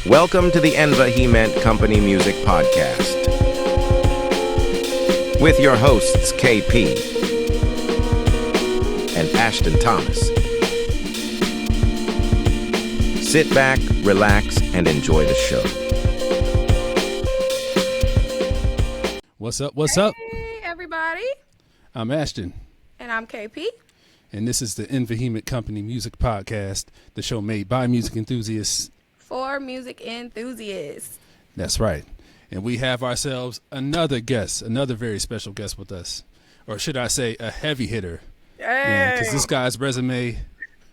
Welcome to the Enva He Meant Company Music Podcast with your hosts KP and Ashton Thomas. Sit back, relax, and enjoy the show. What's up? What's up? Hey, everybody. I'm Ashton. And I'm KP. And this is the Enva He Meant Company Music Podcast, the show made by music enthusiasts. For music enthusiasts. That's right. And we have ourselves another guest, another very special guest with us. Or should I say a heavy hitter. Hey. Because this guy's resume,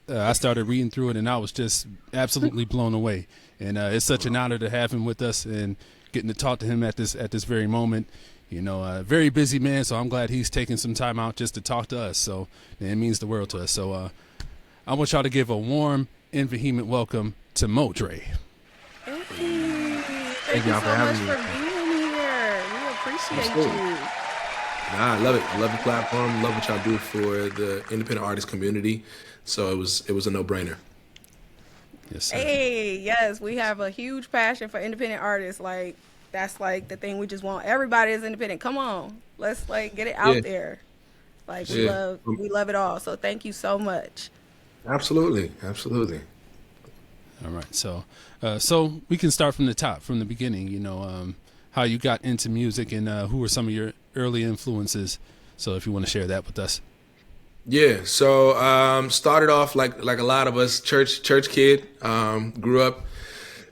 I started reading through it and I was just absolutely blown away. And it's such an honor to have him with us and getting to talk to him at this very moment. You know, a very busy man, so I'm glad he's taking some time out just to talk to us. So it means the world to us. So I want y'all to give a warm and vehement welcome to MoDre. Hey. Thank you so much for being here. We appreciate you. Nah, I love it. I love the platform. Love what y'all do for the independent artist community. So it was a no-brainer. Yes, sir. Hey, yes, we have a huge passion for independent artists. Like, that's like the thing we just want. Everybody is independent. Come on, let's like get it out there. Like we love it all. So thank you so much. Absolutely. All right, so we can start from the top, from the beginning. You know, how you got into music and who were some of your early influences. So if you want to share that with us. Yeah. So started off like a lot of us, church kid. Grew up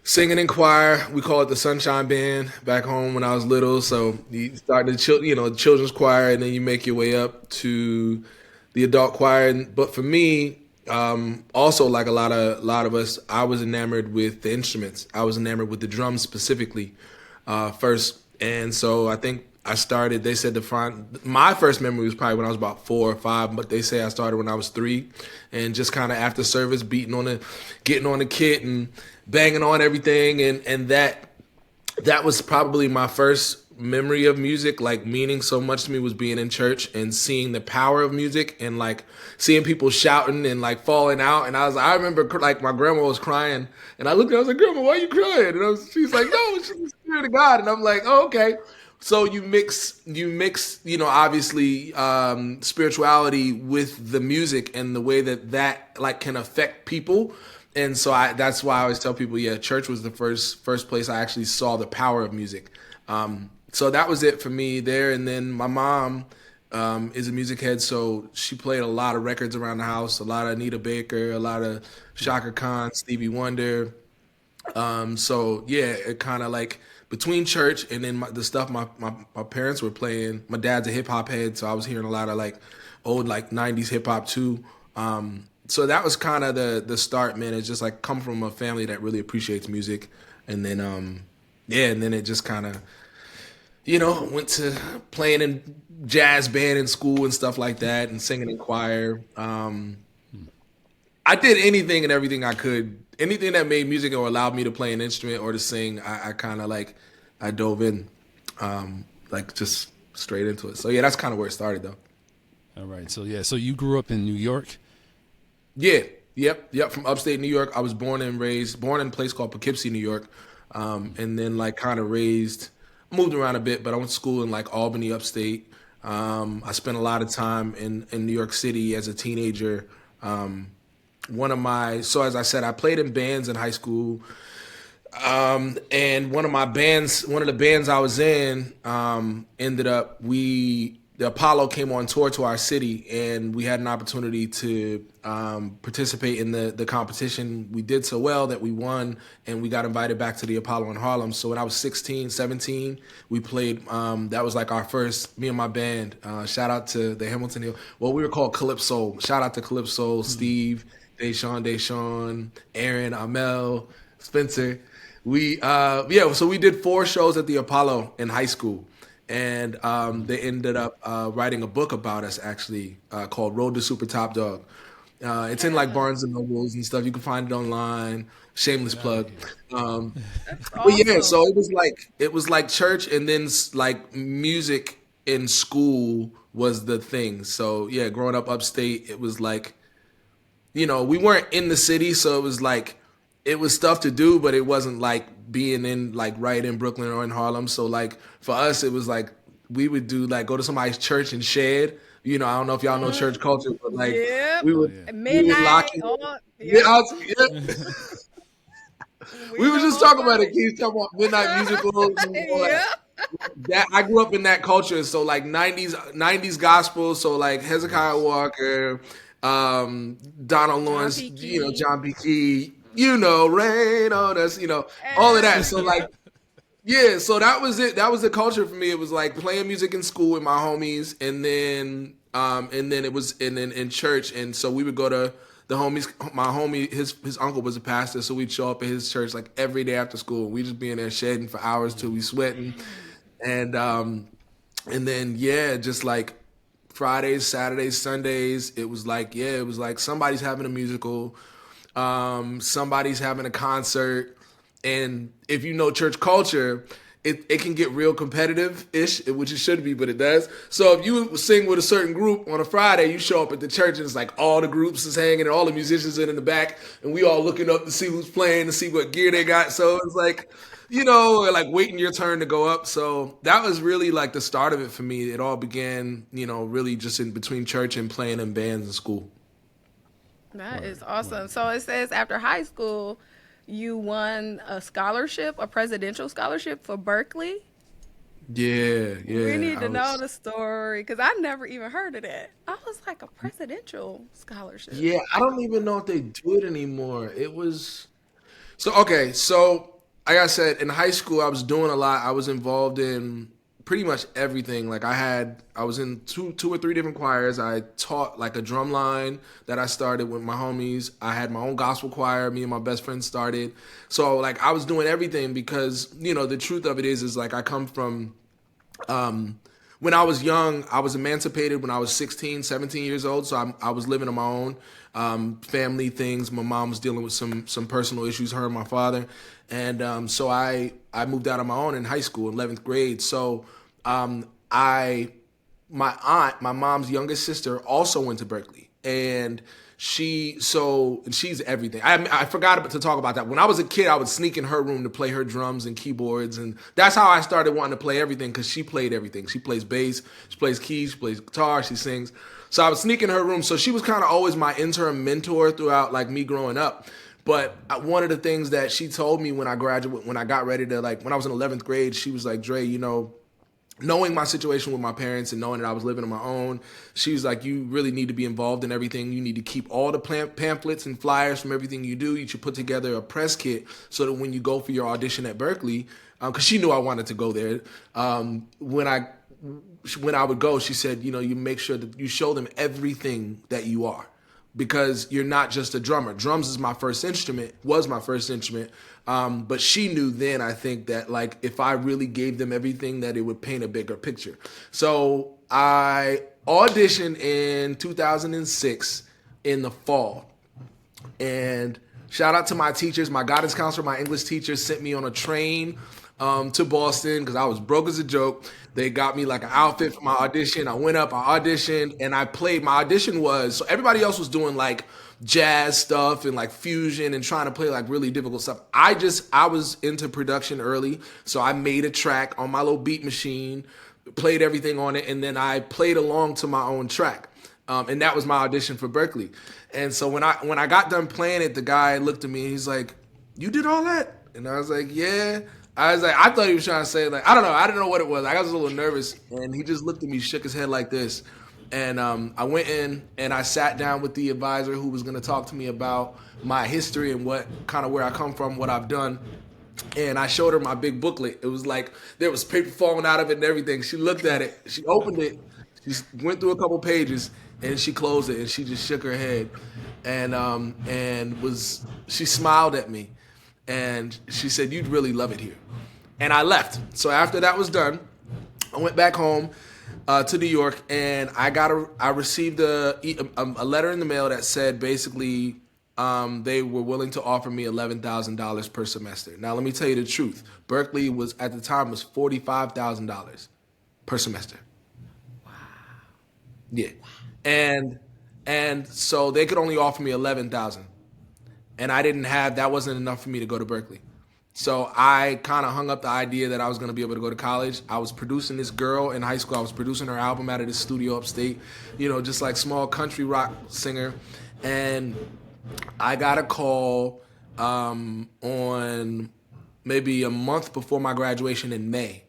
singing in choir. We call it the Sunshine Band back home when I was little. So you start the children's choir, and then you make your way up to the adult choir. But for me, also like a lot of us, I was enamored with the instruments. I was enamored with the drums specifically first. And so I think I started, they said my first memory was probably when I was about 4 or 5, but they say I started when I was 3, and just kind of after service getting on the kit and banging on everything. And that was probably my first memory of music, like meaning so much to me, was being in church and seeing the power of music and like seeing people shouting and like falling out. And I remember like my grandma was crying, and I looked at her, I was like, "Grandma, why are you crying?" And she's like, "No, it's just the Spirit of God." And I'm like, "Oh, okay." So you mix, obviously spirituality with the music and the way that like can affect people. And so that's why I always tell people, yeah, church was the first place I actually saw the power of music. So that was it for me there. And then my mom is a music head, so she played a lot of records around the house, a lot of Anita Baker, a lot of Shaka Khan, Stevie Wonder. So yeah, it kind of like between church and then the stuff my parents were playing. My dad's a hip hop head, so I was hearing a lot of like old like 90s hip hop too. So that was kind of the start, man. It's just like come from a family that really appreciates music. And then and then it just kind of, went to playing in jazz band in school and stuff like that and singing in choir. I did anything and everything I could. Anything that made music or allowed me to play an instrument or to sing, I kind of like, I dove in, like just straight into it. So yeah, that's kind of where it started though. All right. So yeah, so you grew up in New York? Yeah. Yep. From upstate New York. I was born in a place called Poughkeepsie, New York. And then like kind of moved around a bit, but I went to school in like Albany, upstate. I spent a lot of time in New York City as a teenager. So as I said, I played in bands in high school. And one of the bands I was in, ended up, the Apollo came on tour to our city, and we had an opportunity to participate in the competition. We did so well that we won, and we got invited back to the Apollo in Harlem. So when I was 16, 17, we played, that was like our first, me and my band, shout out to the Hamilton Hill. Well, we were called Calypso. Shout out to Calypso, Steve, Deshaun, Aaron, Amel, Spencer. So we did 4 shows at the Apollo in high school. And they ended up writing a book about us, actually, called Road to Super Top Dog. It's in like Barnes and Nobles and stuff. You can find it online. Shameless plug. Awesome. But yeah, so it was like church, and then like music in school was the thing. So yeah, growing up upstate, it was like, we weren't in the city, so it was like it was stuff to do, but it wasn't like being in like right in Brooklyn or in Harlem. So like for us, it was like we would do like go to somebody's church and shed. You know, I don't know if y'all know church culture, but like Yep. we would we would lock Midnight. in. Oh, Yeah, yep. we were know just all talking about about it. Keith talking about midnight musicals and all that. Yep. That I grew up in that culture, so like '90s gospel, so like Hezekiah Walker, Donald Lawrence, P. Key. John P. Key, Rain on Us, all of that. So like, yeah, so that was it. That was the culture for me. It was like playing music in school with my homies, and then it was and then in church, and so we would go to the homies. My homie, his uncle was a pastor, so we'd show up at his church like every day after school. We just be in there shedding for hours till we sweating. And then yeah, just like Fridays, Saturdays, Sundays, it was like somebody's having a musical, somebody's having a concert, and if you know church culture, it can get real competitive-ish, which it should be, but it does. So if you sing with a certain group on a Friday, you show up at the church and it's like all the groups is hanging and all the musicians in the back, and we all looking up to see who's playing, to see what gear they got. So it's like, like waiting your turn to go up. So that was really like the start of it for me. It all began, really just in between church and playing in bands in school. That is awesome. So it says after high school, you won a scholarship, a presidential scholarship for Berklee. Yeah. We need to know the story because I never even heard of that. I was like, a presidential scholarship. Yeah, I don't even know if they do it anymore. It was okay. So like I said, in high school, I was doing a lot. I was involved in pretty much everything. Like I was in two or three different choirs. I taught like a drum line that I started with my homies. I had my own gospel choir. Me and my best friend started. So like I was doing everything because, the truth of it is like I come from, when I was young, I was emancipated when I was 16, 17 years old. So I was living on my own, family things. My mom was dealing with some personal issues, her and my father. And so I moved out on my own in high school, 11th grade. So my aunt, my mom's youngest sister, also went to Berklee. And she's everything. I forgot to talk about that. When I was a kid, I would sneak in her room to play her drums and keyboards, and that's how I started wanting to play everything because she played everything. She plays bass, she plays keys, she plays guitar, she sings. So I would sneak in her room. So she was kind of always my interim mentor throughout like me growing up. But one of the things that she told me when I got ready to when I was in 11th grade, she was like, Dre, knowing my situation with my parents and knowing that I was living on my own, she was like, you really need to be involved in everything. You need to keep all the pamphlets and flyers from everything you do. You should put together a press kit so that when you go for your audition at Berklee, because she knew I wanted to go there, when I would go, she said, you make sure that you show them everything that you are. Because you're not just a drummer. Drums was my first instrument. But she knew then, I think, that like if I really gave them everything, that it would paint a bigger picture. So I auditioned in 2006 in the fall. And shout out to my teachers. My guidance counselor, my English teacher sent me on a train to Boston because I was broke as a joke. They got me like an outfit for my audition. I went up, I auditioned, and I played. My audition so everybody else was doing like jazz stuff and like fusion and trying to play like really difficult stuff. I was into production early, so I made a track on my little beat machine, played everything on it, and then I played along to my own track. And that was my audition for Berklee. And so when I got done playing it, the guy looked at me and he's like, "You did all that?" And I was like, "Yeah." I was like, I thought he was trying to say like, I don't know. I didn't know what it was. I was a little nervous, and he just looked at me, shook his head like this. And I went in and I sat down with the advisor who was going to talk to me about my history and what kind of where I come from, what I've done. And I showed her my big booklet. It was like there was paper falling out of it and everything. She looked at it. She opened it. She went through a couple pages and she closed it and she just shook her head she smiled at me and she said, "You'd really love it here." And I left. So after that was done, I went back home to New York, and I received a letter in the mail that said basically they were willing to offer me $11,000 per semester. Now let me tell you the truth. Berklee was at the time was $45,000 per semester. Wow. Yeah, and so they could only offer me $11,000. and that wasn't enough for me to go to Berklee. So I kind of hung up the idea that I was going to be able to go to college. I was producing this girl in high school. I was producing her album out of this studio upstate, just like small country rock singer. And I got a call on maybe a month before my graduation in May.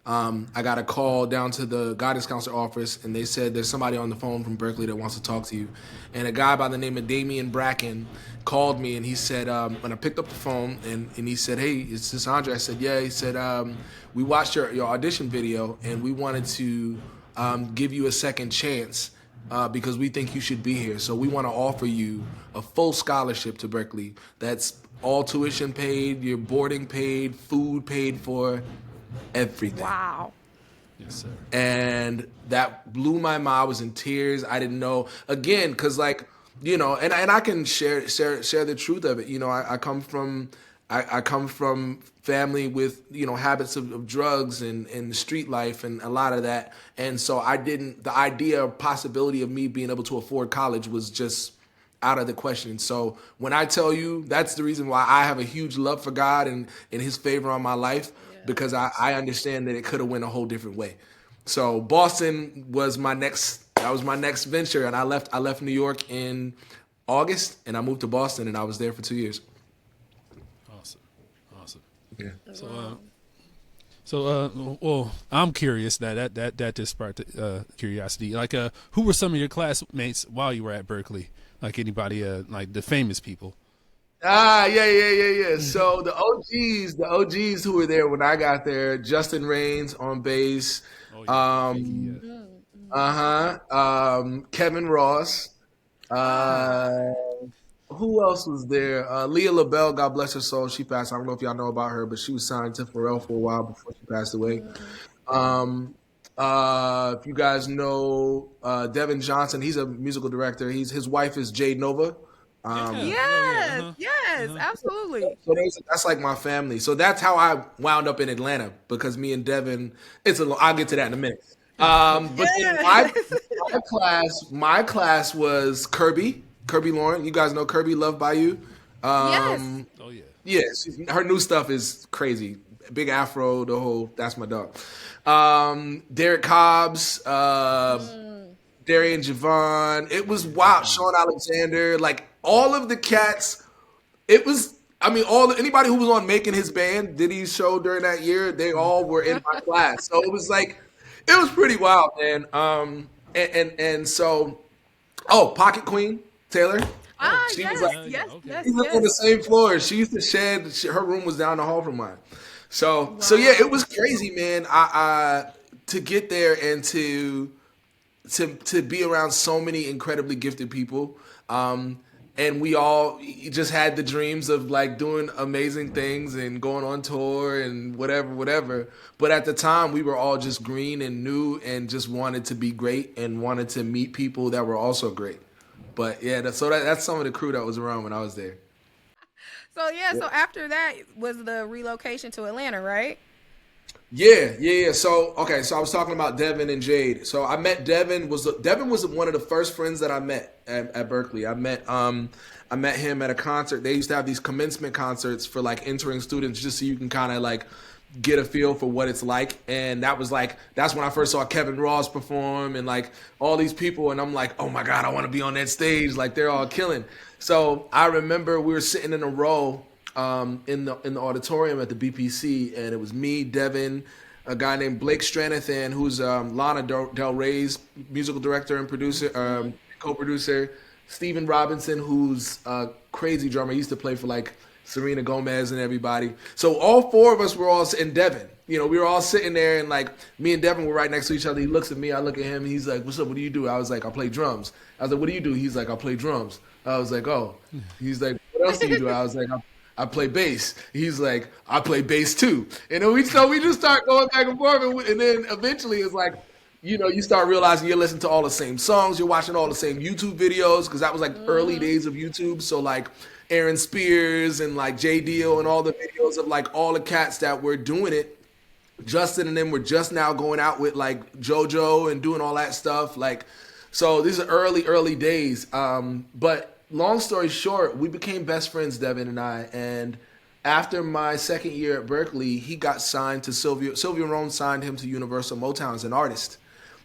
I got a call down to the guidance counselor office, and they said there's somebody on the phone from Berklee that wants to talk to you. And a guy by the name of Damian Bracken called me, and he said, when I picked up the phone, and he said, hey, is this Andre? I said, yeah. He said, we watched your audition video, and we wanted to give you a second chance because we think you should be here. So we want to offer you a full scholarship to Berklee. That's all tuition paid, your boarding paid, food paid for, everything. Wow. Yes, sir. And that blew my mind. I was in tears. I didn't know, again, because and I can share the truth of it. I come from family with habits of drugs and street life and a lot of that, and so the idea or possibility of me being able to afford college was just out of the question. So when I tell you, that's the reason why I have a huge love for God and His favor on my life, because I understand that it could have went a whole different way. So Boston was my next venture, and I left New York in August, and I moved to Boston, and I was there for 2 years. Awesome. Yeah. Well, I'm curious that just sparked curiosity. Like, who were some of your classmates while you were at Berklee? Like anybody, like the famous people? Yeah. So the OGs who were there when I got there, Justin Raines on bass. Kevin Ross. Who else was there? Leah LaBelle, God bless her soul. She passed. I don't know if y'all know about her, but she was signed to Pharrell for a while before she passed away. If you guys know Devin Johnson, he's a musical director. His wife is Jade Nova. Yes, absolutely. So that's like my family. So that's how I wound up in Atlanta, because me and Devin, I'll get to that in a minute. But then my class was Kirby Lauren. You guys know Kirby, Loved by You. Yes. Oh yeah. Yeah, her new stuff is crazy. Big afro, that's my dog. Derek Cobbs, Darian Javon. It was wild. Sean Alexander, like all of the cats. It was, anybody who was on Making His Band, Diddy's show during that year, they all were in my class. So it was pretty wild, man. And so, Pocket Queen, Taylor. She was on the same floor. She used to shed. Her room was down the hall from mine. So yeah, it was crazy, man. I to get there and to be around so many incredibly gifted people, and we all just had the dreams of like doing amazing things and going on tour and whatever. But at the time, we were all just green and new and just wanted to be great and wanted to meet people that were also great. But yeah, that's some of the crew that was around when I was there. So after that was the relocation to Atlanta, right? Yeah. So I was talking about Devin and Jade. So I met Devin. Devin was one of the first friends that I met at Berklee. I met him at a concert. They used to have these commencement concerts for like entering students, just so you can kind of like get a feel for what it's like. And that's when I first saw Kevin Ross perform and like all these people. And I'm like, oh my God, I want to be on that stage. Like they're all killing. So I remember we were sitting in a row in the auditorium at the BPC, and it was me, Devin, a guy named Blake Stranathan, who's Lana Del Rey's musical director and producer, co-producer, Steven Robinson, who's a crazy drummer. He used to play for like Serena Gomez and everybody. So all four of us were all in Devin. We were all sitting there, and like me and Devin were right next to each other. He looks at me, I look at him, and he's like, "What's up? What do you do?" I was like, "I play drums." I was like, "What do you do?" He's like, "I play drums." I was like, "Oh." He's like, "What else do you do?" I was like, I play bass. He's like, "I play bass too." And then we just start going back and forth, and then eventually it's like, you start realizing you're listening to all the same songs, you're watching all the same YouTube videos, because that was like early days of YouTube. So like Aaron Spears and like J Deal and all the videos of like all the cats that were doing it. Justin and them were just now going out with like JoJo and doing all that stuff. Like, so these are early days. But long story short, we became best friends, Devin and I. And after my second year at Berklee, he got signed to Sylvia Rome signed him to Universal Motown as an artist.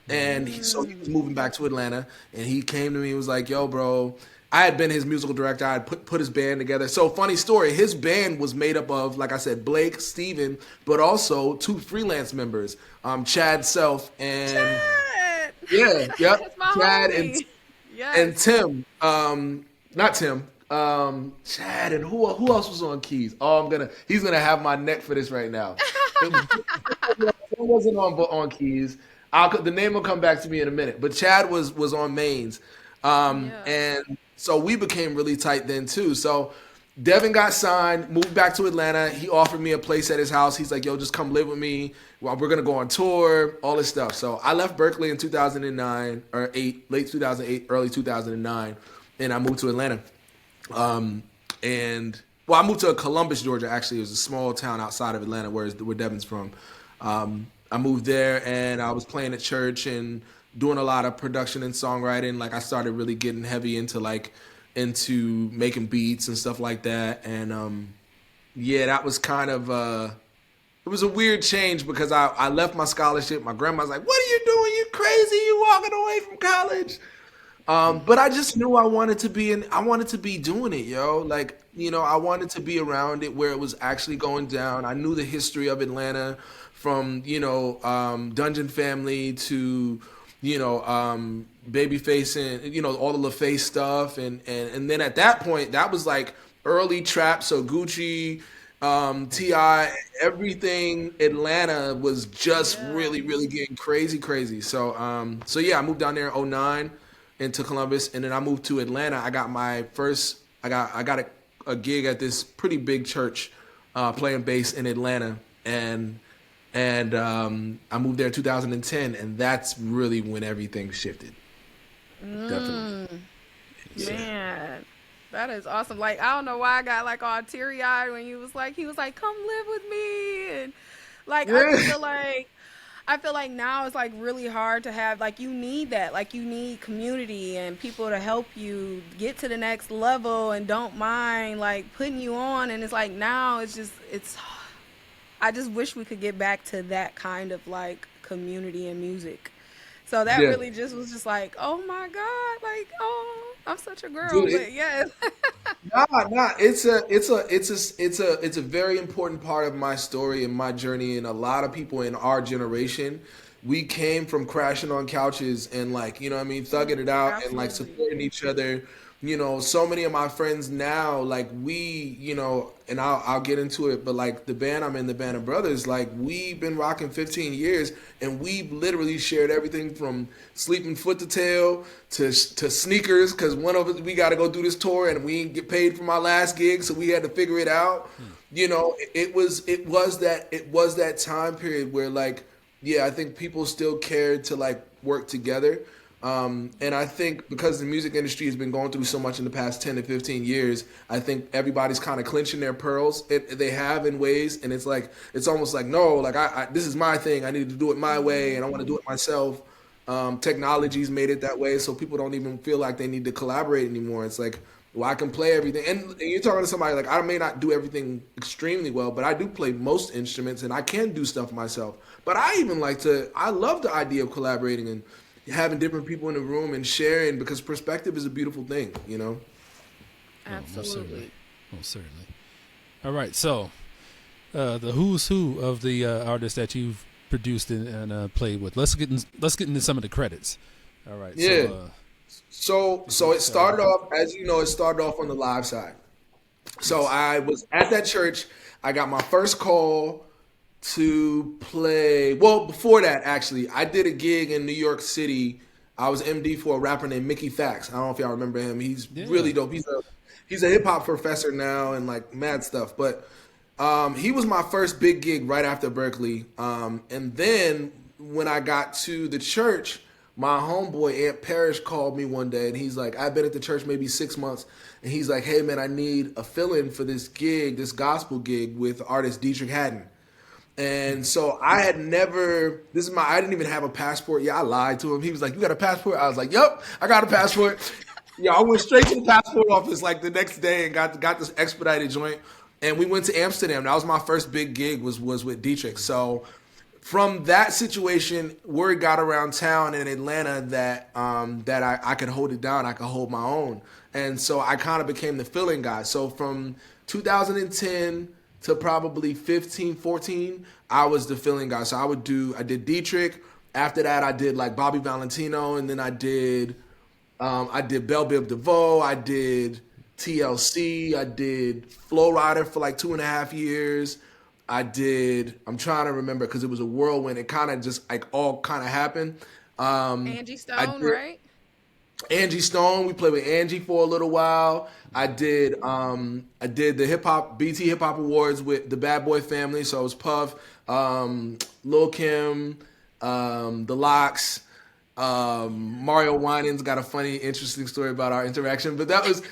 And so he was moving back to Atlanta, and he came to me and was like, yo, bro, I had been his musical director. I had put his band together. So funny story, his band was made up of, like I said, Blake, Steven, but also 2 freelance members, Chad Self and Chad! Yeah, yep. That's my Chad homie. and Tim. Not Tim. Chad and who else was on keys? Oh, he's gonna have my neck for this right now. It wasn't on keys. The name will come back to me in a minute. But Chad was on mains. And so we became really tight then too. So Devin got signed, moved back to Atlanta. He offered me a place at his house. He's like, yo, just come live with me. Well, we're going to go on tour, all this stuff. So I left Berklee in 2009 or 8, late 2008, early 2009. And I moved to Atlanta. I moved to Columbus, Georgia, actually. It was a small town outside of Atlanta where Devin's from. I moved there and I was playing at church and doing a lot of production and songwriting. Like I started really getting heavy into making beats and stuff like that. And that was kind of it was a weird change because I left my scholarship. My grandma's like, "What are you doing? You crazy? You walking away from college?" But I just knew I wanted to be doing it, yo. Like, I wanted to be around it where it was actually going down. I knew the history of Atlanta from, Dungeon Family to, Babyface and, all the LaFace stuff. And then at that point, that was like early trap. So Gucci, T.I., everything Atlanta was just really, really getting crazy. So, I moved down there in 2009 into Columbus. And then I moved to Atlanta. I got a gig at this pretty big church playing bass in Atlanta. And I moved there in 2010, and that's really when everything shifted. Definitely. Man, that is awesome. Like, I don't know why I got like all teary eyed when he was like, come live with me. And like, I feel like now it's like really hard to have, like, you need that. Like, you need community and people to help you get to the next level and don't mind like putting you on. And it's like now I just wish we could get back to that kind of like community and music. So that really just was just like, oh my God, like, oh, I'm such a girl. Dude, but yes. Nah. It's a very important part of my story and my journey. And a lot of people in our generation, we came from crashing on couches and like, thugging it out. Absolutely. And like supporting each other. So many of my friends now, like we, and I'll get into it, but like the band I'm in, the Band of Brothers, like we've been rocking 15 years and we've literally shared everything from sleeping foot to tail to sneakers. Cause one of us, we got to go do this tour and we didn't get paid for my last gig. So we had to figure it out. It was that time period where like, I think people still cared to like work together. And I think because the music industry has been going through so much in the past 10 to 15 years, I think everybody's kind of clenching their pearls. They have in ways, and it's like it's almost like, no, like I this is my thing. I need to do it my way, and I want to do it myself. Technology's made it that way, so people don't even feel like they need to collaborate anymore. It's like, well, I can play everything. And you're talking to somebody like, I may not do everything extremely well, but I do play most instruments, and I can do stuff myself. But I love the idea of collaborating and having different people in the room and sharing, because perspective is a beautiful thing, Absolutely. Most certainly. All right, so the who's who of the artists that you've produced and played with. Let's get into some of the credits. All right. Yeah. So it started off, as you know, on the live side. So I was at that church. I got my first call to play. Well, before that, actually, I did a gig in New York City. I was MD for a rapper named Mickey Fax. I don't know if y'all remember him. He's really dope. He's a hip hop professor now and like mad stuff. But he was my first big gig right after Berklee. And then when I got to the church, my homeboy Aunt Parrish called me one day and he's like, I've been at the church maybe 6 months. And he's like, hey man, I need a fill-in for this gig, this gospel gig with artist Dietrich Haddon. And so I didn't even have a passport. Yeah, I lied to him. He was like, you got a passport? I was like, yep, I got a passport. Yeah, I went straight to the passport office like the next day and got this expedited joint. And we went to Amsterdam. That was my first big gig was with Dietrich. So from that situation, word got around town in Atlanta that I could hold it down. I could hold my own. And so I kind of became the filling guy. So from 2010 to probably 15, 14, I was the filling guy. So I did Dietrich. After that, I did like Bobby Valentino, and then I did Belle Biv DeVoe, I did TLC, I did Flow Rider for like 2.5 years. I'm trying to remember because it was a whirlwind. It kind of just like all kind of happened. Angie Stone, right? Angie Stone, we played with Angie for a little while. I did the BT Hip Hop Awards with the Bad Boy Family. So it was Puff, Lil Kim, The Lox, Mario Winans got a funny, interesting story about our interaction. But that was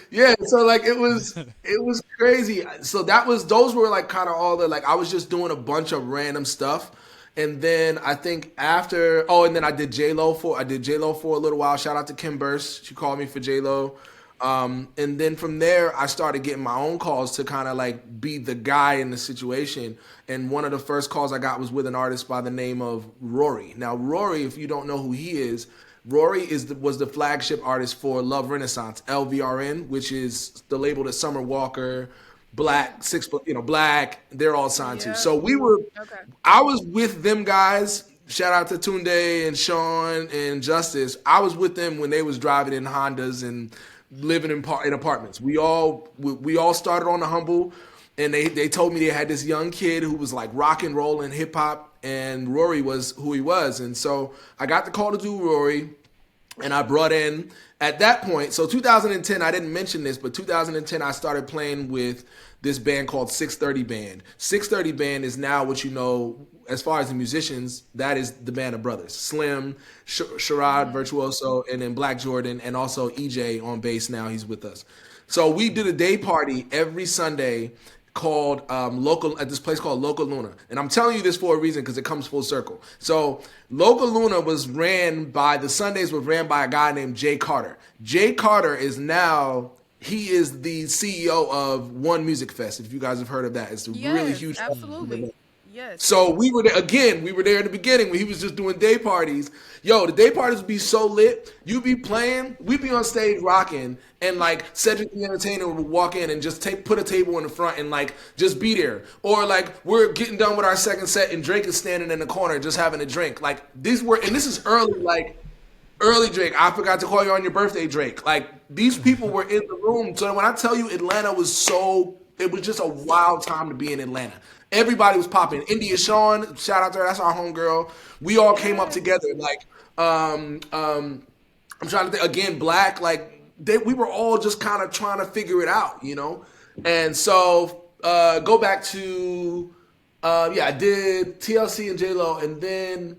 so like it was crazy. So those were like kind of all the like I was just doing a bunch of random stuff. And then I think and then I did J-Lo for a little while. Shout out to Kim Burst. She called me for J-Lo. And then from there, I started getting my own calls to kind of like be the guy in the situation. And one of the first calls I got was with an artist by the name of Rory. Now, Rory, if you don't know who he is, Rory was the flagship artist for Love Renaissance, LVRN, which is the label that Summer Walker, Black, Black, they're all signed to. So I was with them guys. Shout out to Tunde and Sean and Justice. I was with them when they was driving in Hondas and living in apartments. We all started on the humble, and they told me they had this young kid who was like rock and roll and hip hop, and Rory was who he was. And so I got the call to do Rory, and I brought in at that point. So 2010, I didn't mention this, but 2010 I started playing with this band called 630 Band. 630 Band is now what you know as far as the musicians. That is the band of brothers: Slim, Sherrod Virtuoso, and then Black Jordan, and also EJ on bass. Now he's with us. So we did a day party every Sunday called at this place called Local Luna. And I'm telling you this for a reason because it comes full circle. So Local Luna the Sundays were ran by a guy named Jay Carter. Jay Carter is the CEO of One Music Fest. If you guys have heard of that, it's a really huge. Absolutely. Yes. So we were there again. We were there in the beginning when he was just doing day parties. Yo, the day parties would be so lit. You be playing, we'd be on stage rocking, and like Cedric the Entertainer would walk in and just put a table in the front and like just be there. Or like we're getting done with our second set and Drake is standing in the corner just having a drink. Like this is early Drake. I forgot to call you on your birthday, Drake. Like these people were in the room. So when I tell you Atlanta it was just a wild time to be in Atlanta. Everybody was popping. India Shawn, shout out to her. That's our homegirl. We all came up together. Like, I'm trying to think again. Black, like we were all just kind of trying to figure it out, you know. And so go back to I did TLC and J-Lo, and then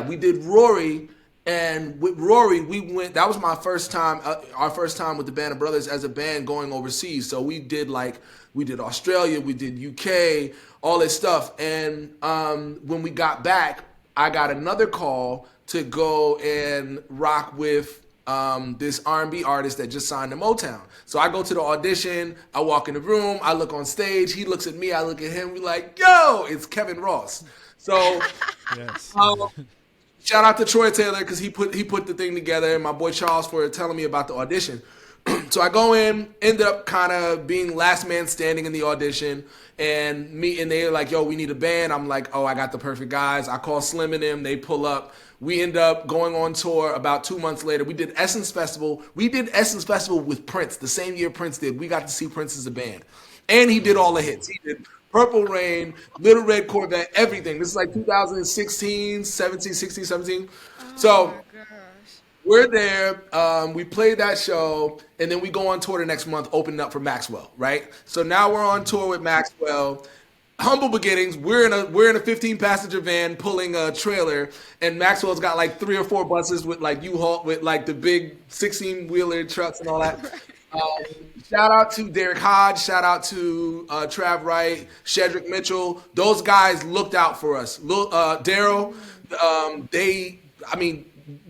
we did Rory. And with Rory, we went. That was my first time, our first time with the Band of Brothers as a band going overseas. So we did Australia, we did UK, all this stuff. And when we got back, I got another call to go and rock with this R&B artist that just signed to Motown. So I go to the audition. I walk in the room. I look on stage. He looks at me. I look at him. We're like, yo, it's Kevin Ross. So. Yes. Shout out to Troy Taylor because he put the thing together, and my boy Charles for telling me about the audition. So I go in, ended up kind of being last man standing in the audition, and they're like, yo, we need a band. I'm like, oh, I got the perfect guys. I call Slim and them. They pull up. We end up going on tour about 2 months later. We did Essence Festival. We did Essence Festival with Prince the same year Prince did. We got to see Prince as a band. And he did all the hits. He did Purple Rain, Little Red Corvette, everything. This is like 2016, 17, 16, 17. So we're there. We played that show, and then we go on tour the next month, opening up for Maxwell, right? So now we're on tour with Maxwell. Humble beginnings. We're in a 15-passenger van pulling a trailer, and Maxwell's got like 3 or 4 buses with like U-Haul with like the big 16-wheeler trucks and all that. Shout out to Derek Hodge. Shout out to Trav Wright, Shedrick Mitchell. Those guys looked out for us. Daryl,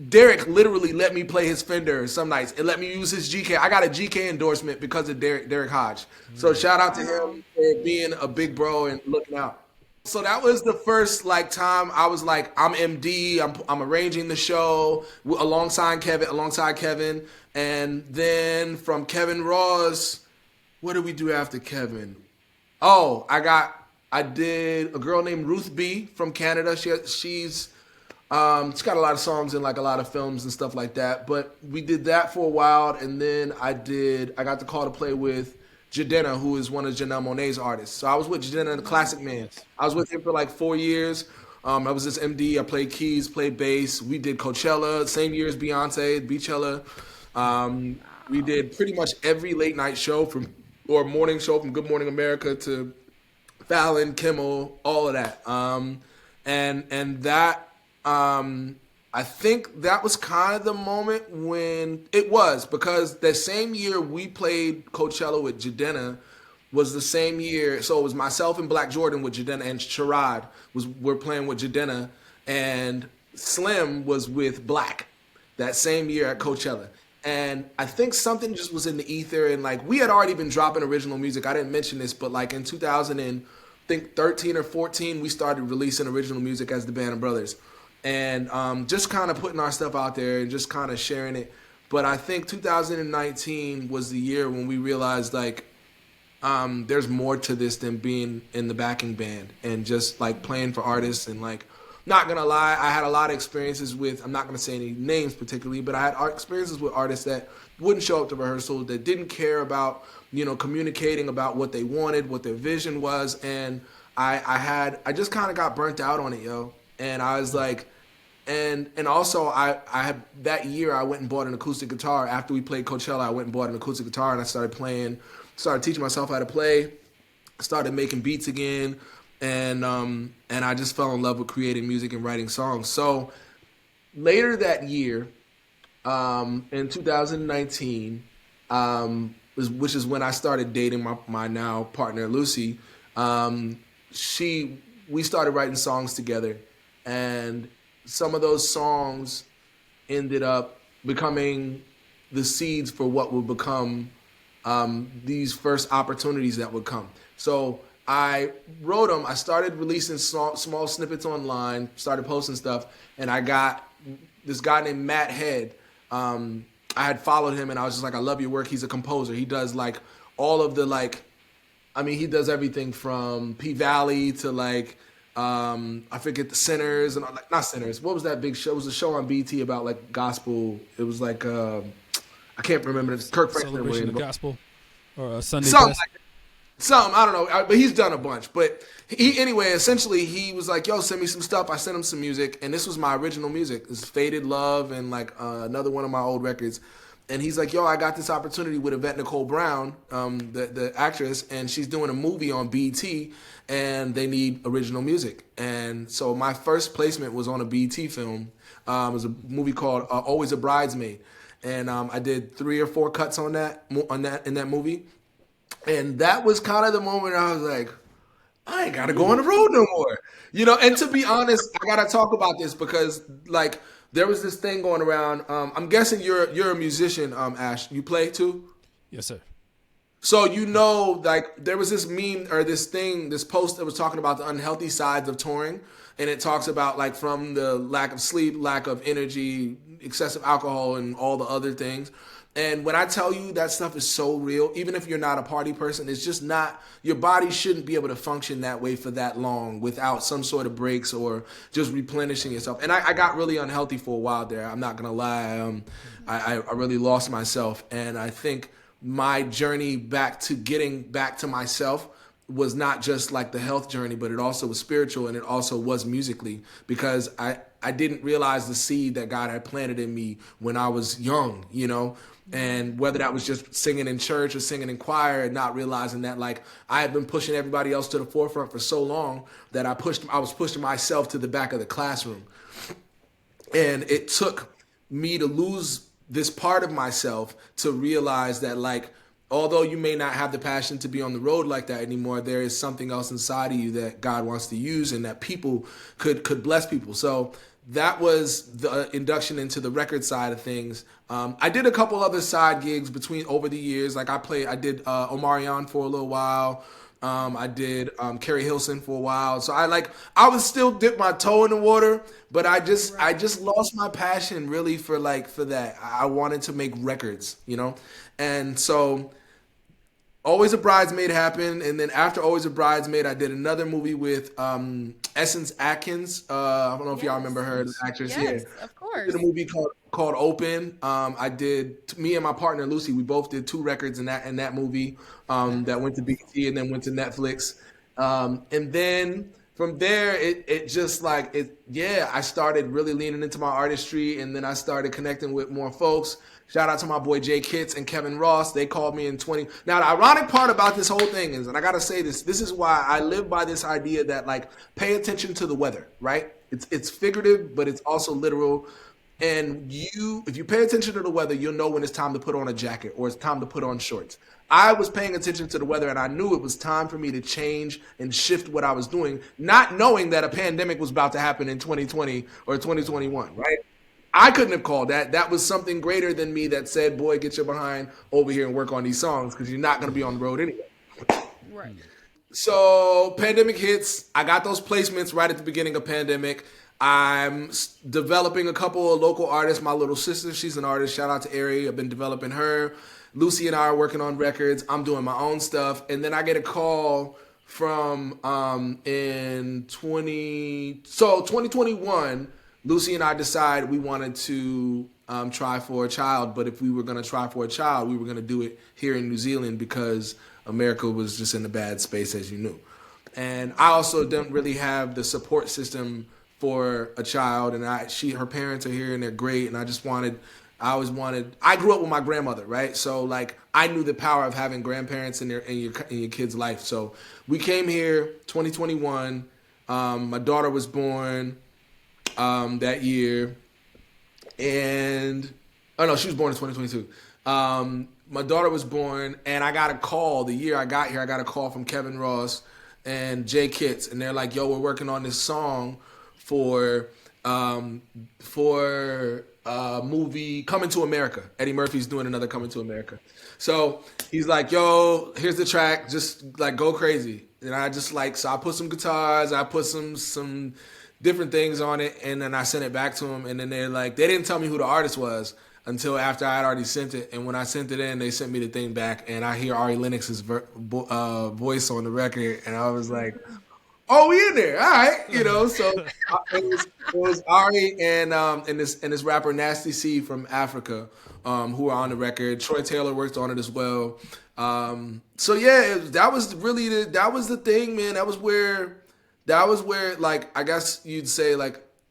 Derek literally let me play his Fender some nights and let me use his GK. I got a GK endorsement because of Derek Hodge. So shout out to him for being a big bro and looking out. So that was the first like time I was like, I'm MD, I'm arranging the show alongside Kevin. And then from Kevin Ross, what did we do after Kevin? Oh, I did a girl named Ruth B from Canada. She's got a lot of songs and like a lot of films and stuff like that. But we did that for a while, and then I got the call to play with Jadena, who is one of Janelle Monáe's artists. So I was with Jadena, the Classic Man. I was with him for like 4 years. I was this MD. I played keys, played bass. We did Coachella, same year as Beyonce, Beachella. We did pretty much every late night show or morning show from Good Morning America to Fallon, Kimmel, all of that. And that, I think that was kind of the moment when it was, because that same year we played Coachella with Jadena was the same year. So it was myself and Black Jordan with Jadena, and Sherrod we're playing with Jadena, and Slim was with Black that same year at Coachella. And I think something just was in the ether, and like we had already been dropping original music. I didn't mention this, but like in 2013 or 14, we started releasing original music as the Band of Brothers. And just kind of putting our stuff out there and just kind of sharing it. But I think 2019 was the year when we realized like there's more to this than being in the backing band and just like playing for artists. And like, not gonna lie, I had a lot of experiences with, I'm not gonna say any names particularly, but I had experiences with artists that wouldn't show up to rehearsal, that didn't care about, communicating about what they wanted, what their vision was. And I just kind of got burnt out on it, yo. And I was like, and also I had that year I went and bought an acoustic guitar. After we played Coachella, I went and bought an acoustic guitar, and I started teaching myself how to play, started making beats again, and I just fell in love with creating music and writing songs. So later that year, in 2019, which is when I started dating my now partner Lucy, we started writing songs together. And some of those songs ended up becoming the seeds for what would become these first opportunities that would come. So I wrote them. I started releasing small snippets online, started posting stuff, and I got this guy named Matt Head. I had followed him, and I was just like, I love your work. He's a composer. He does like all of the he does everything from P-Valley to like, I forget the Sinners and not Sinners. What was that big show? It was a show on BT about like gospel. It was like I can't remember. It's Kirk Franklin. Celebration of Gospel or a Sunday something best. like that. Something, I don't know, but he's done a bunch. But essentially he was like, yo, send me some stuff. I sent him some music, and this was my original music. It's Faded Love and like another one of my old records. And he's like, yo, I got this opportunity with Yvette Nicole Brown, the actress, and she's doing a movie on BT, and they need original music. And so my first placement was on a BT film. It was a movie called Always a Bridesmaid. And I did 3 or 4 cuts in that movie. And that was kind of the moment I was like, I ain't got to go on the road no more. And to be honest, I got to talk about this because like there was this thing going around. I'm guessing you're a musician, Ash. You play too? Yes, sir. So like there was this meme or this post that was talking about the unhealthy sides of touring, and it talks about like from the lack of sleep, lack of energy, excessive alcohol, and all the other things. And when I tell you that stuff is so real, even if you're not a party person, it's just not, your body shouldn't be able to function that way for that long without some sort of breaks or just replenishing yourself. And I got really unhealthy for a while there. I'm not going to lie. I really lost myself. And I think my journey back to getting back to myself was not just like the health journey, but it also was spiritual, and it also was musically, because I didn't realize the seed that God had planted in me when I was young, and whether that was just singing in church or singing in choir and not realizing that like I had been pushing everybody else to the forefront for so long that I was pushing myself to the back of the classroom. And it took me to lose this part of myself to realize that like although you may not have the passion to be on the road like that anymore, there is something else inside of you that God wants to use and that people could bless people. So that was the induction into the record side of things. I did a couple other side gigs over the years. Like I did Omarion for a little while. I did Kerry Hilson for a while. So I would still dip my toe in the water, but I just lost my passion really for that. I wanted to make records, And so Always a Bridesmaid happened, and then after Always a Bridesmaid, I did another movie with Essence Atkins. I don't know if y'all remember her, the actress. Yes, Yeah, of course. did a movie called Open. Me and my partner Lucy, we both did 2 records in that movie that went to BT and then went to Netflix. And then from there, it just I started really leaning into my artistry, and then I started connecting with more folks. Shout out to my boy Jay Kitts and Kevin Ross. They called me in 20. Now, the ironic part about this whole thing is, and I got to say this is why I live by this idea that pay attention to the weather, right? It's figurative, but it's also literal. And if you pay attention to the weather, you'll know when it's time to put on a jacket or it's time to put on shorts. I was paying attention to the weather, and I knew it was time for me to change and shift what I was doing, not knowing that a pandemic was about to happen in 2020 or 2021, right? I couldn't have called that. That was something greater than me that said, boy, get your behind over here and work on these songs because you're not going to be on the road anyway. Right. So pandemic hits. I got those placements right at the beginning of pandemic. I'm developing a couple of local artists. My little sister, she's an artist. Shout out to Ari. I've been developing her. Lucy and I are working on records. I'm doing my own stuff. And then I get a call from 2021, Lucy and I decided we wanted to try for a child. But if we were going to try for a child, we were going to do it here in New Zealand because America was just in a bad space, as you knew. And I also don't really have the support system for a child. And her parents are here and they're great. And I grew up with my grandmother, right? So I knew the power of having grandparents in your kid's life. So we came here 2021. My daughter was born that year, and she was born in 2022. My daughter was born, and I got a call the year I got here. I got a call from Kevin Ross and Jay Kitts, and they're like, "Yo, we're working on this song for movie Coming to America. Eddie Murphy's doing another Coming to America." So he's like, "Yo, here's the track. Just go crazy." And I just so I put some guitars, I put some different things on it, and then I sent it back to them. And then they didn't tell me who the artist was until after I had already sent it. And when I sent it in, they sent me the thing back, and I hear Ari Lennox's voice on the record, and I was like, "Oh, we in there, all right," So it was Ari and this rapper Nasty C from Africa, who are on the record. Troy Taylor worked on it as well. So yeah, that was the thing, man. That was where I guess you'd say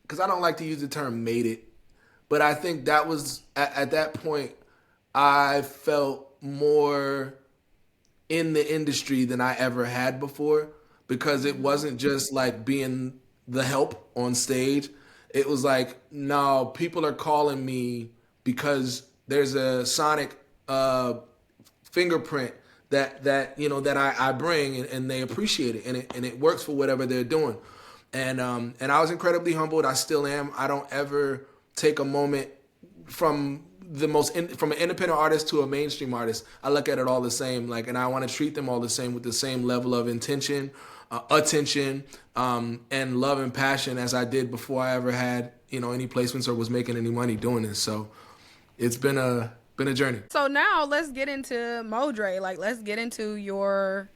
because I don't like to use the term "made it," but I think that was at that point I felt more in the industry than I ever had before. Because it wasn't just being the help on stage. It was no, people are calling me because there's a sonic fingerprint that I bring, and they appreciate it, and it works for whatever they're doing. And I was incredibly humbled. I still am. I don't ever take a moment from an independent artist to a mainstream artist. I look at it all the same, and I want to treat them all the same with the same level of attention, and love and passion as I did before I ever had any placements or was making any money doing this. So it's been a journey. So now let's get into MoDre. Let's get into your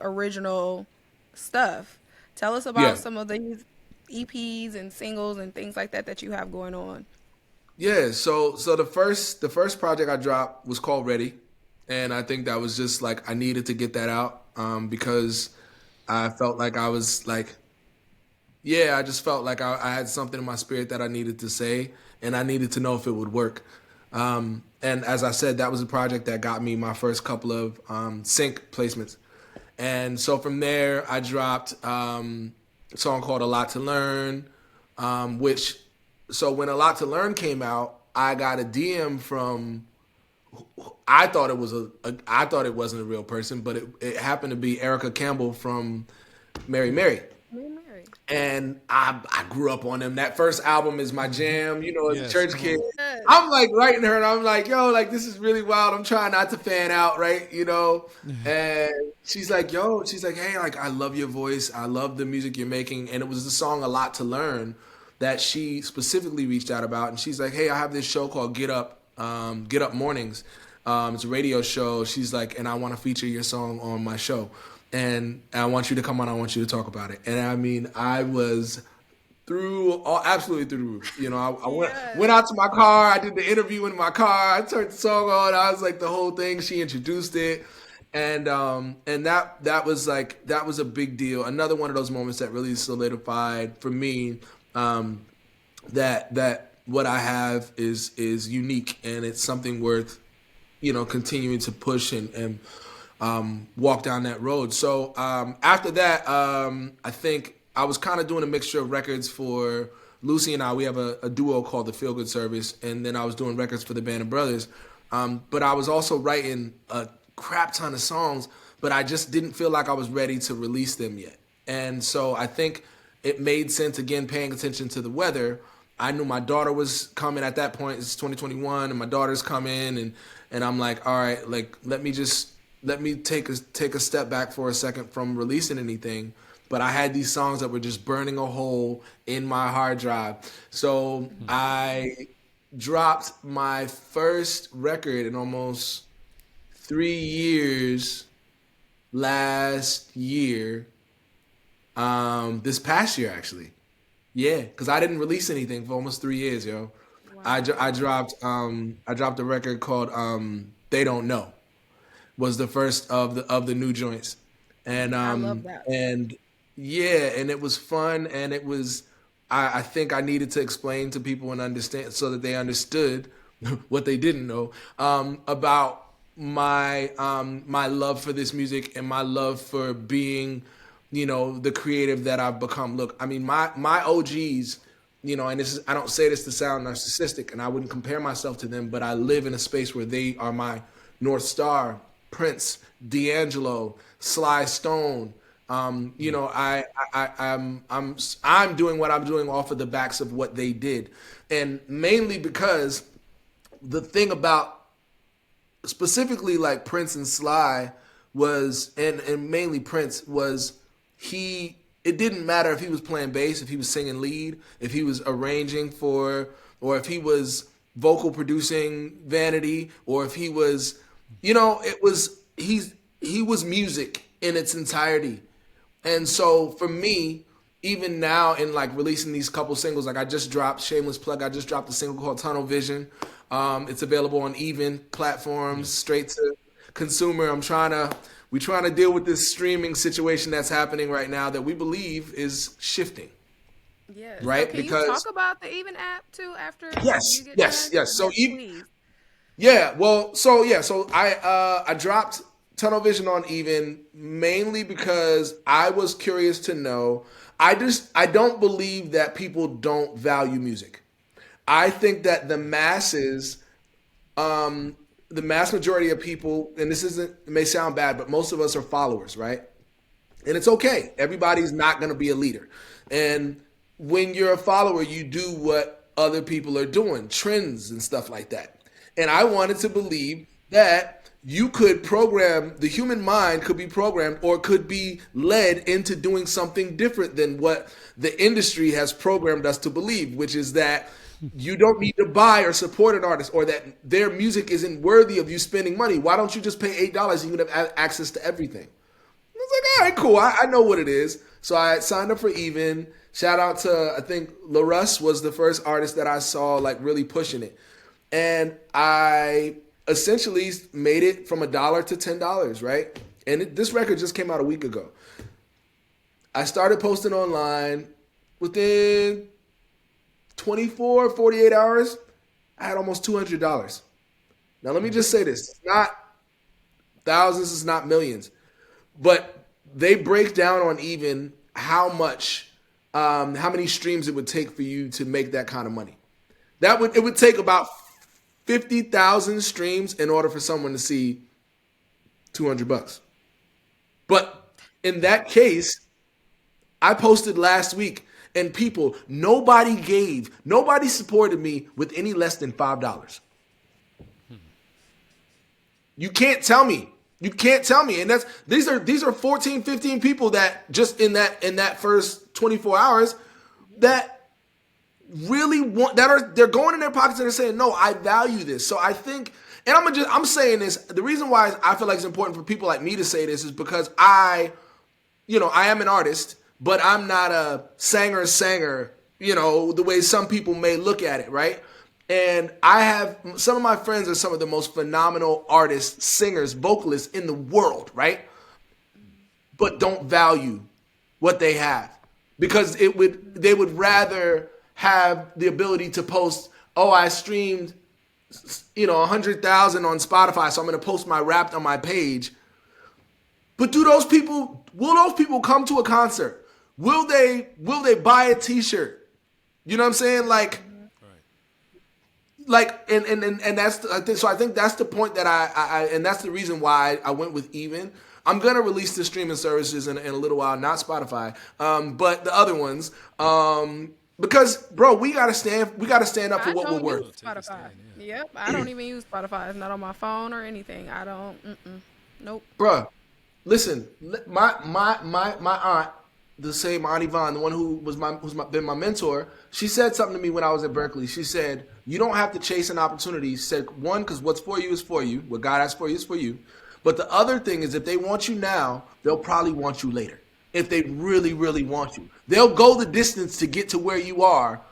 original stuff. Tell us about some of these EPs and singles and things like that you have going on. Yeah, so the first project I dropped was called Ready, and I think that was just I needed to get that out because I felt I was I just felt I had something in my spirit that I needed to say, and I needed to know if it would work. And as I said, that was a project that got me my first couple of sync placements. And so from there, I dropped a song called A Lot to Learn, so when A Lot to Learn came out, I got a DM from I thought it was I thought it wasn't a real person, but it happened to be Erica Campbell from Mary Mary. And I grew up on them. That first album is my jam, you know, as a church kid. Yes. I'm like writing her and I'm like, yo, like this is really wild. I'm trying not to fan out, right? You know? And she's like, hey, like I love your voice. I love the music you're making. And it was the song A Lot to Learn that she specifically reached out about. And she's like, hey, I have this show called Get Up Mornings. It's a radio show. She's like, and I want to feature your song on my show. And I want you to come on. I want you to talk about it. And I mean, I was absolutely through the roof. You know, I went out to my car. I did the interview in my car. I turned the song on. I was like the whole thing. She introduced it, and that was a big deal. Another one of those moments that really solidified for me that what I have is unique and it's something worth, you know, continuing to push and walk down that road. So after that, I think I was kind of doing a mixture of records for Lucy and I. We have a duo called the Feel Good Service, and then I was doing records for the Band of Brothers. But I was also writing a crap ton of songs, but I just didn't feel like I was ready to release them yet. And so I think it made sense, again, paying attention to the weather. I knew my daughter was coming at that point. It's 2021, and my daughter's coming, and I'm like, all right, like let me take a step back for a second from releasing anything. But I had these songs that were just burning a hole in my hard drive. So I dropped my first record in almost 3 years last year, this past year actually. Yeah, because I didn't release anything for almost 3 years, yo. Wow. I dropped a record called They Don't Know. Was the first of the new joints, and I love that. And yeah, and it was fun, and it was I think I needed to explain to people and understand so that they understood what they didn't know about my my love for this music and my love for being, you know, the creative that I've become. Look, I mean, my OGs, you know, and I don't say this to sound narcissistic, and I wouldn't compare myself to them, but I live in a space where they are my North Star. Prince, D'Angelo, Sly Stone. You know, I'm doing what I'm doing off of the backs of what they did, and mainly because the thing about specifically like Prince and Sly was, and mainly Prince was it didn't matter if he was playing bass, if he was singing lead, if he was arranging for, or if he was vocal producing Vanity, or if he was. You know, he was music in its entirety. And so for me, even now in like releasing these couple singles, like I just dropped, shameless plug, I just dropped a single called Tunnel Vision. It's available on even platforms, straight to consumer. We're trying to deal with this streaming situation that's happening right now that we believe is shifting. Yes. Right? So can you talk about the Even app too after yes, you get done? So yes, even yeah, well, so I dropped Tunnel Vision on Even mainly because I was curious to know. I don't believe that people don't value music. I think that the masses, the mass majority of people, and it may sound bad, but most of us are followers, right? And it's okay. Everybody's not going to be a leader. And when you're a follower, you do what other people are doing, trends and stuff like that. And I wanted to believe that you could program, the human mind could be programmed or could be led into doing something different than what the industry has programmed us to believe, which is that you don't need to buy or support an artist, or that their music isn't worthy of you spending money. Why don't you just pay $8 and you can have access to everything? I was like, all right, cool. I know what it is. So I signed up for Even. Shout out to, I think LaRuss was the first artist that I saw like really pushing it. And I essentially made it from $1 to $10, right? And this record just came out a week ago. I started posting online. Within 24, 48 hours, I had almost $200. Now, let me just say this. It's not thousands, it's not millions. But they break down on Even how many streams it would take for you to make that kind of money. It would take about 50,000 streams in order for someone to see $200. But in that case, I posted last week and people, nobody supported me with any less than $5. You can't tell me. And these are 14, 15 people that just in that first 24 hours that really they're going in their pockets and they're saying, no, I value this. So I think, and I'm saying this, the reason why I feel like it's important for people like me to say this is because I am an artist, but I'm not a singer, the way some people may look at it, right? And I have some of my friends are some of the most phenomenal artists, singers, vocalists in the world, right? But don't value what they have because they would rather have the ability to post, oh, I streamed, 100,000 on Spotify, so I'm going to post my rap on my page. But will those people come to a concert? Will they buy a t-shirt? You know what I'm saying? And that's I think that's the point that I and that's the reason why I went with Even. I'm gonna release the streaming services in a little while, not Spotify, but the other ones, because bro, we gotta stand up for what we're worth. Spotify. Yep, I don't even use Spotify. It's not on my phone or anything. I don't. Nope. Bro, listen, my aunt, the same Aunt Yvonne, the one who's been my mentor, she said something to me when I was at Berklee. She said, you don't have to chase an opportunity. She said, one, because what's for you is for you. What God has for you is for you. But the other thing is if they want you now, they'll probably want you later. If they really, really want you. They'll go the distance to get to where you are.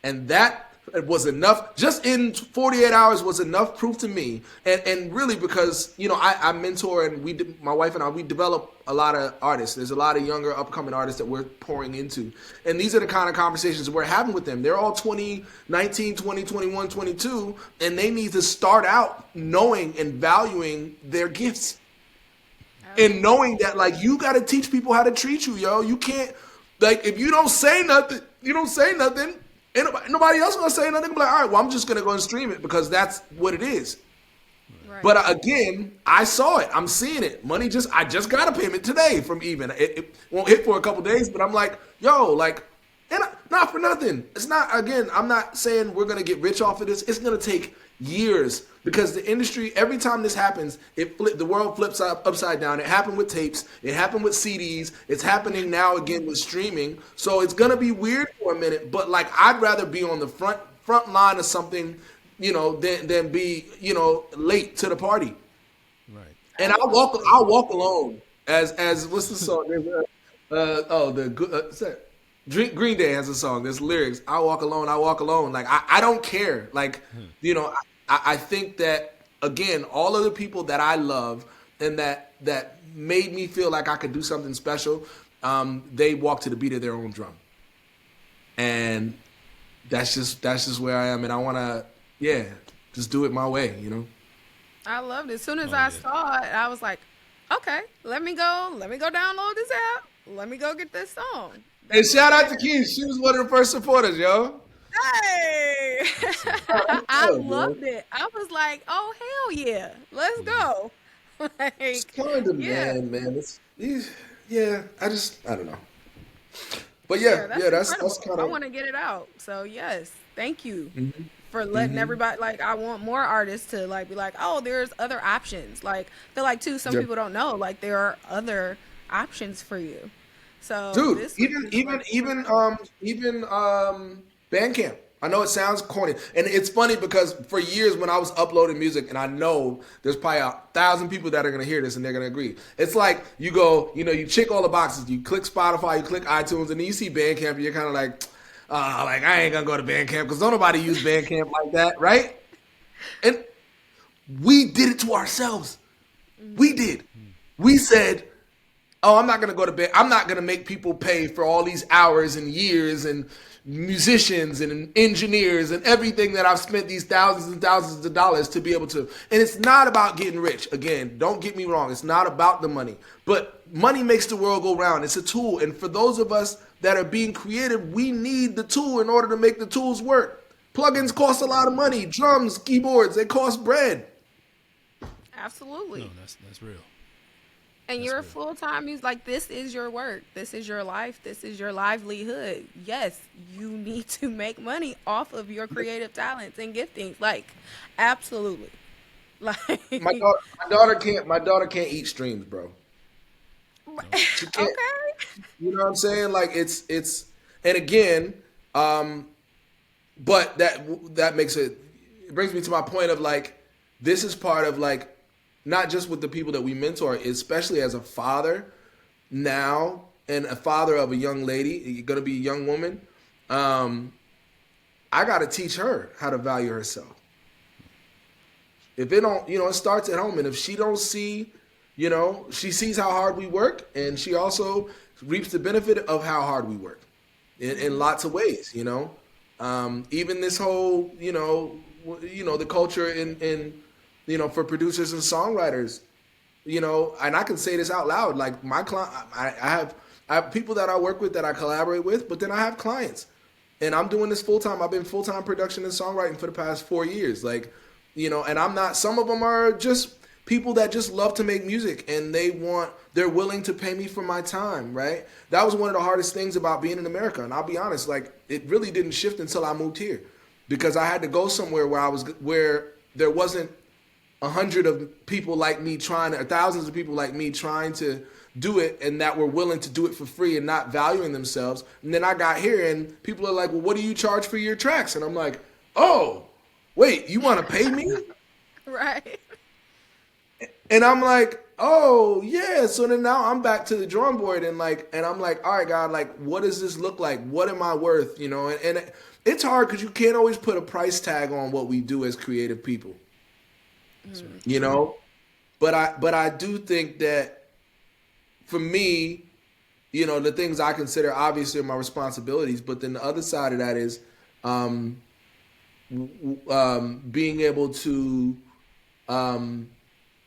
And that was enough. Just in 48 hours was enough proof to me. And really because, I mentor and my wife and I, we develop a lot of artists. There's a lot of younger upcoming artists that we're pouring into. And these are the kind of conversations we're having with them. They're all 20, 19, 20, 21, 22, and they need to start out knowing and valuing their gifts. And knowing that, you got to teach people how to treat you, yo. You can't, if you don't say nothing, ain't nobody else gonna say nothing. Be like, all right, well, I'm just gonna go and stream it because that's what it is. Right. But again, I saw it. I'm seeing it. I just got a payment today from Even. It won't hit for a couple days, but I'm like, yo, and not for nothing. It's not. Again, I'm not saying we're gonna get rich off of this. It's gonna take years because the industry. Every time this happens, the world flips upside down. It happened with tapes. It happened with CDs. It's happening now again with streaming. So it's gonna be weird for a minute. But I'd rather be on the front line of something, than be late to the party. Right. And I'll walk alone. As what's the song? Green Day has a song. There's lyrics. I walk alone. I don't care. I think that again, all of the people that I love and that made me feel like I could do something special, they walk to the beat of their own drum, and that's just where I am, and I want to, just do it my way, I loved it. As soon as I saw it, I was like, okay, let me go download this app. Let me go get this song. And shout out to Keith. She was one of the first supporters, yo. Hey, I loved it. I was like, oh, hell yeah. Let's go. It's kind of, man. I don't know. But that's kind of. I want to get it out. So, yes, thank you for letting everybody, I want more artists to, be like, oh, there's other options. I feel like, too, some people don't know, there are other options for you. So, dude, even Bandcamp. I know it sounds corny, and it's funny because for years when I was uploading music, and I know there's probably 1,000 people that are gonna hear this and they're gonna agree. It's like you go, you check all the boxes. You click Spotify, you click iTunes, and then you see Bandcamp, and you're kind of like I ain't gonna go to Bandcamp because don't nobody use Bandcamp like that, right? And we did it to ourselves. We did. We said, oh, I'm not going to go to bed. I'm not going to make people pay for all these hours and years and musicians and engineers and everything that I've spent these thousands and thousands of dollars to be able to. And it's not about getting rich. Again, don't get me wrong. It's not about the money. But money makes the world go round. It's a tool. And for those of us that are being creative, we need the tool in order to make the tools work. Plugins cost a lot of money. Drums, keyboards, they cost bread. Absolutely. No, that's real. And you're a full-time music, like, this is your work. This is your life. This is your livelihood. Yes, you need to make money off of your creative talents and giftings. Like, absolutely. Like, My daughter can't eat streams, bro. She can't. okay. You know what I'm saying? Like it's and again, but that makes it brings me to my point of like, this is part of like, not just with the people that we mentor, especially as a father now and a father of a young lady, you're going to be a young woman. I got to teach her how to value herself. If it don't, it starts at home. And if she don't see, she sees how hard we work, and she also reaps the benefit of how hard we work in lots of ways, even this whole, the culture in for producers and songwriters, and I can say this out loud, like my client, I have people that I work with that I collaborate with, but then I have clients, and I'm doing this full time. I've been full time production and songwriting for the past 4 years, like, and I'm not. Some of them are just people that just love to make music, and they're willing to pay me for my time, right? That was one of the hardest things about being in America, and I'll be honest, like it really didn't shift until I moved here, because I had to go somewhere where there wasn't 100 of people like me or thousands of people like me trying to do it, and that were willing to do it for free and not valuing themselves. And then I got here, and people are like, well, what do you charge for your tracks? And I'm like, oh, wait, you want to pay me? Right. And I'm like, oh, yeah. So then now I'm back to the drawing board, and I'm like, all right, God, like, what does this look like? What am I worth? And it's hard because you can't always put a price tag on what we do as creative people. But I do think that for me, the things I consider obviously are my responsibilities, but then the other side of that is being able to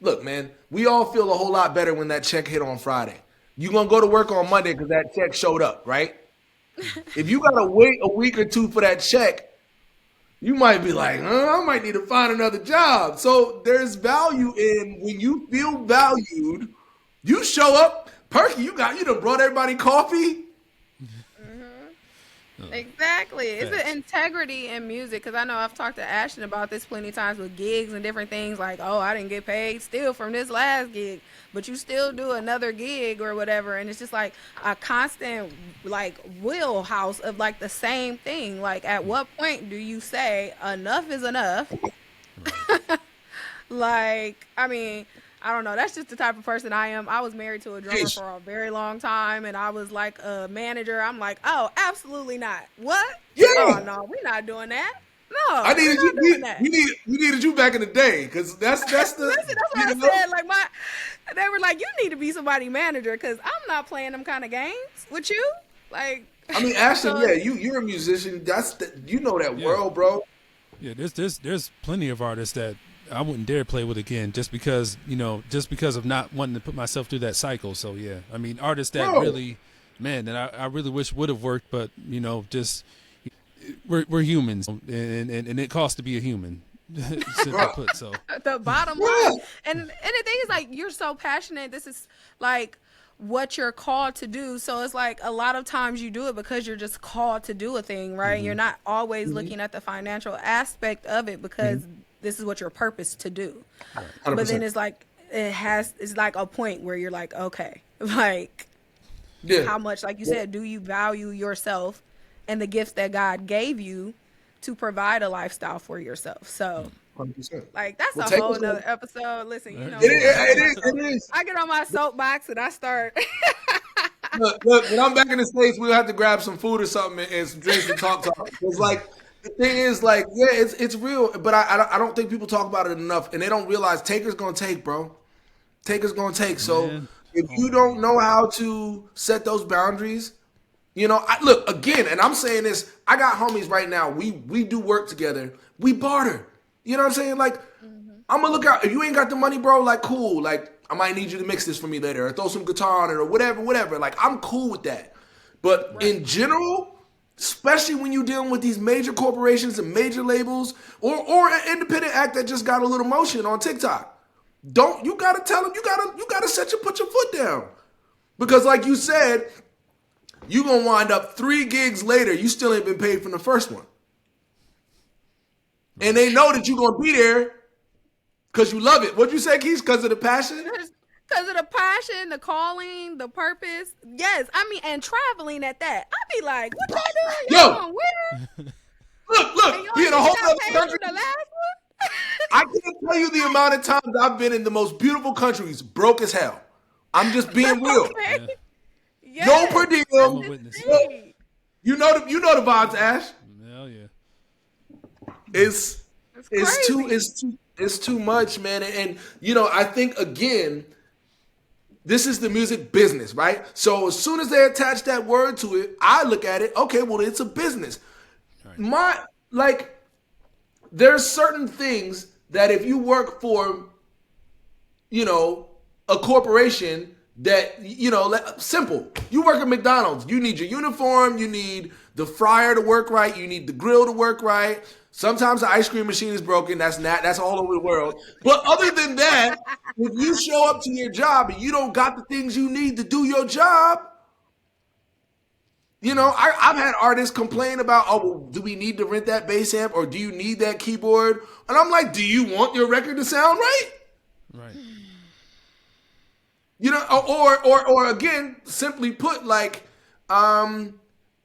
look, man, we all feel a whole lot better when that check hit on Friday. You're going to go to work on Monday because that check showed up, right? If you got to wait a week or two for that check, you might be like, I might need to find another job. So there's value in when you feel valued, you show up. Perky, you done brought everybody coffee. Exactly. It's an integrity in music, because I know I've talked to Ashton about this plenty of times with gigs and different things, like, oh, I didn't get paid still from this last gig, but you still do another gig or whatever, and it's just like a constant like wheelhouse of like the same thing. Like, at what point do you say enough is enough? Like, I mean, I don't know. That's just the type of person I am. I was married to a drummer for a very long time, and I was like a manager. I'm like, oh, absolutely not. What? Yeah. Oh, no, we're not doing that. No, I needed we're not doing that. We needed you back in the day, because that's the. Listen, that's what I said. Like, they were like, you need to be somebody's manager, because I'm not playing them kind of games with you. Like, I mean, Ashton, yeah, you're a musician. You know that world, bro. Yeah, there's plenty of artists that I wouldn't dare play with again, just because of not wanting to put myself through that cycle. So yeah, I mean, artists that really, man, that I really wish would have worked, but just we're humans, and it costs to be a human. Simply put, so the bottom line, and the thing is, like, you're so passionate. This is like what you're called to do. So it's like a lot of times you do it because you're just called to do a thing, right? Mm-hmm. You're not always looking at the financial aspect of it, because this is what you're purposed to do. 100%. But then it's like it's like a point where you're like, okay, like, how much, like you said, do you value yourself and the gifts that God gave you to provide a lifestyle for yourself? So 100%. Like, that's a whole nother episode. Listen, it is. I get on my soapbox and I start. Look, when I'm back in the States, we'll have to grab some food or something and some drinks and talk. It's like, the thing is, like, yeah, it's real, but I don't think people talk about it enough, and they don't realize taker's gonna take, bro. Taker's gonna take. So if you don't know how to set those boundaries, look, again, and I'm saying this, I got homies right now. We do work together. We barter. You know what I'm saying? Like, I'm gonna look out. If you ain't got the money, bro, like, cool. Like, I might need you to mix this for me later, or throw some guitar on it, or whatever. Like, I'm cool with that. But in general, especially when you're dealing with these major corporations and major labels, or an independent act that just got a little motion on TikTok. You gotta tell them, you gotta put your foot down. Because like you said, you gonna wind up 3 gigs later, you still ain't been paid from the first one. And they know that you're gonna be there because you love it. What'd you say, Keith? Because of the passion? Because of the passion, the calling, the purpose. Yes, I mean, and traveling at that. I'd be like, what y'all doing? Y'all going where? Look, we in a whole other country. The last one? I can't tell you the amount of times I've been in the most beautiful countries, broke as hell. I'm just being real. Okay. Yes. No per diem. You know the vibes, Ash. Hell yeah. It's too much, man. And I think again, this is the music business, right? So as soon as they attach that word to it, I look at it, okay, well, it's a business. Right. There's certain things that if you work for, a corporation that, simple. You work at McDonald's. You need your uniform. You need the fryer to work right. You need the grill to work right. Sometimes the ice cream machine is broken. That's all over the world. But other than that, if you show up to your job and you don't got the things you need to do your job, I've had artists complain about, oh, well, do we need to rent that bass amp or do you need that keyboard? And I'm like, do you want your record to sound right? Right. Or again, simply put, like,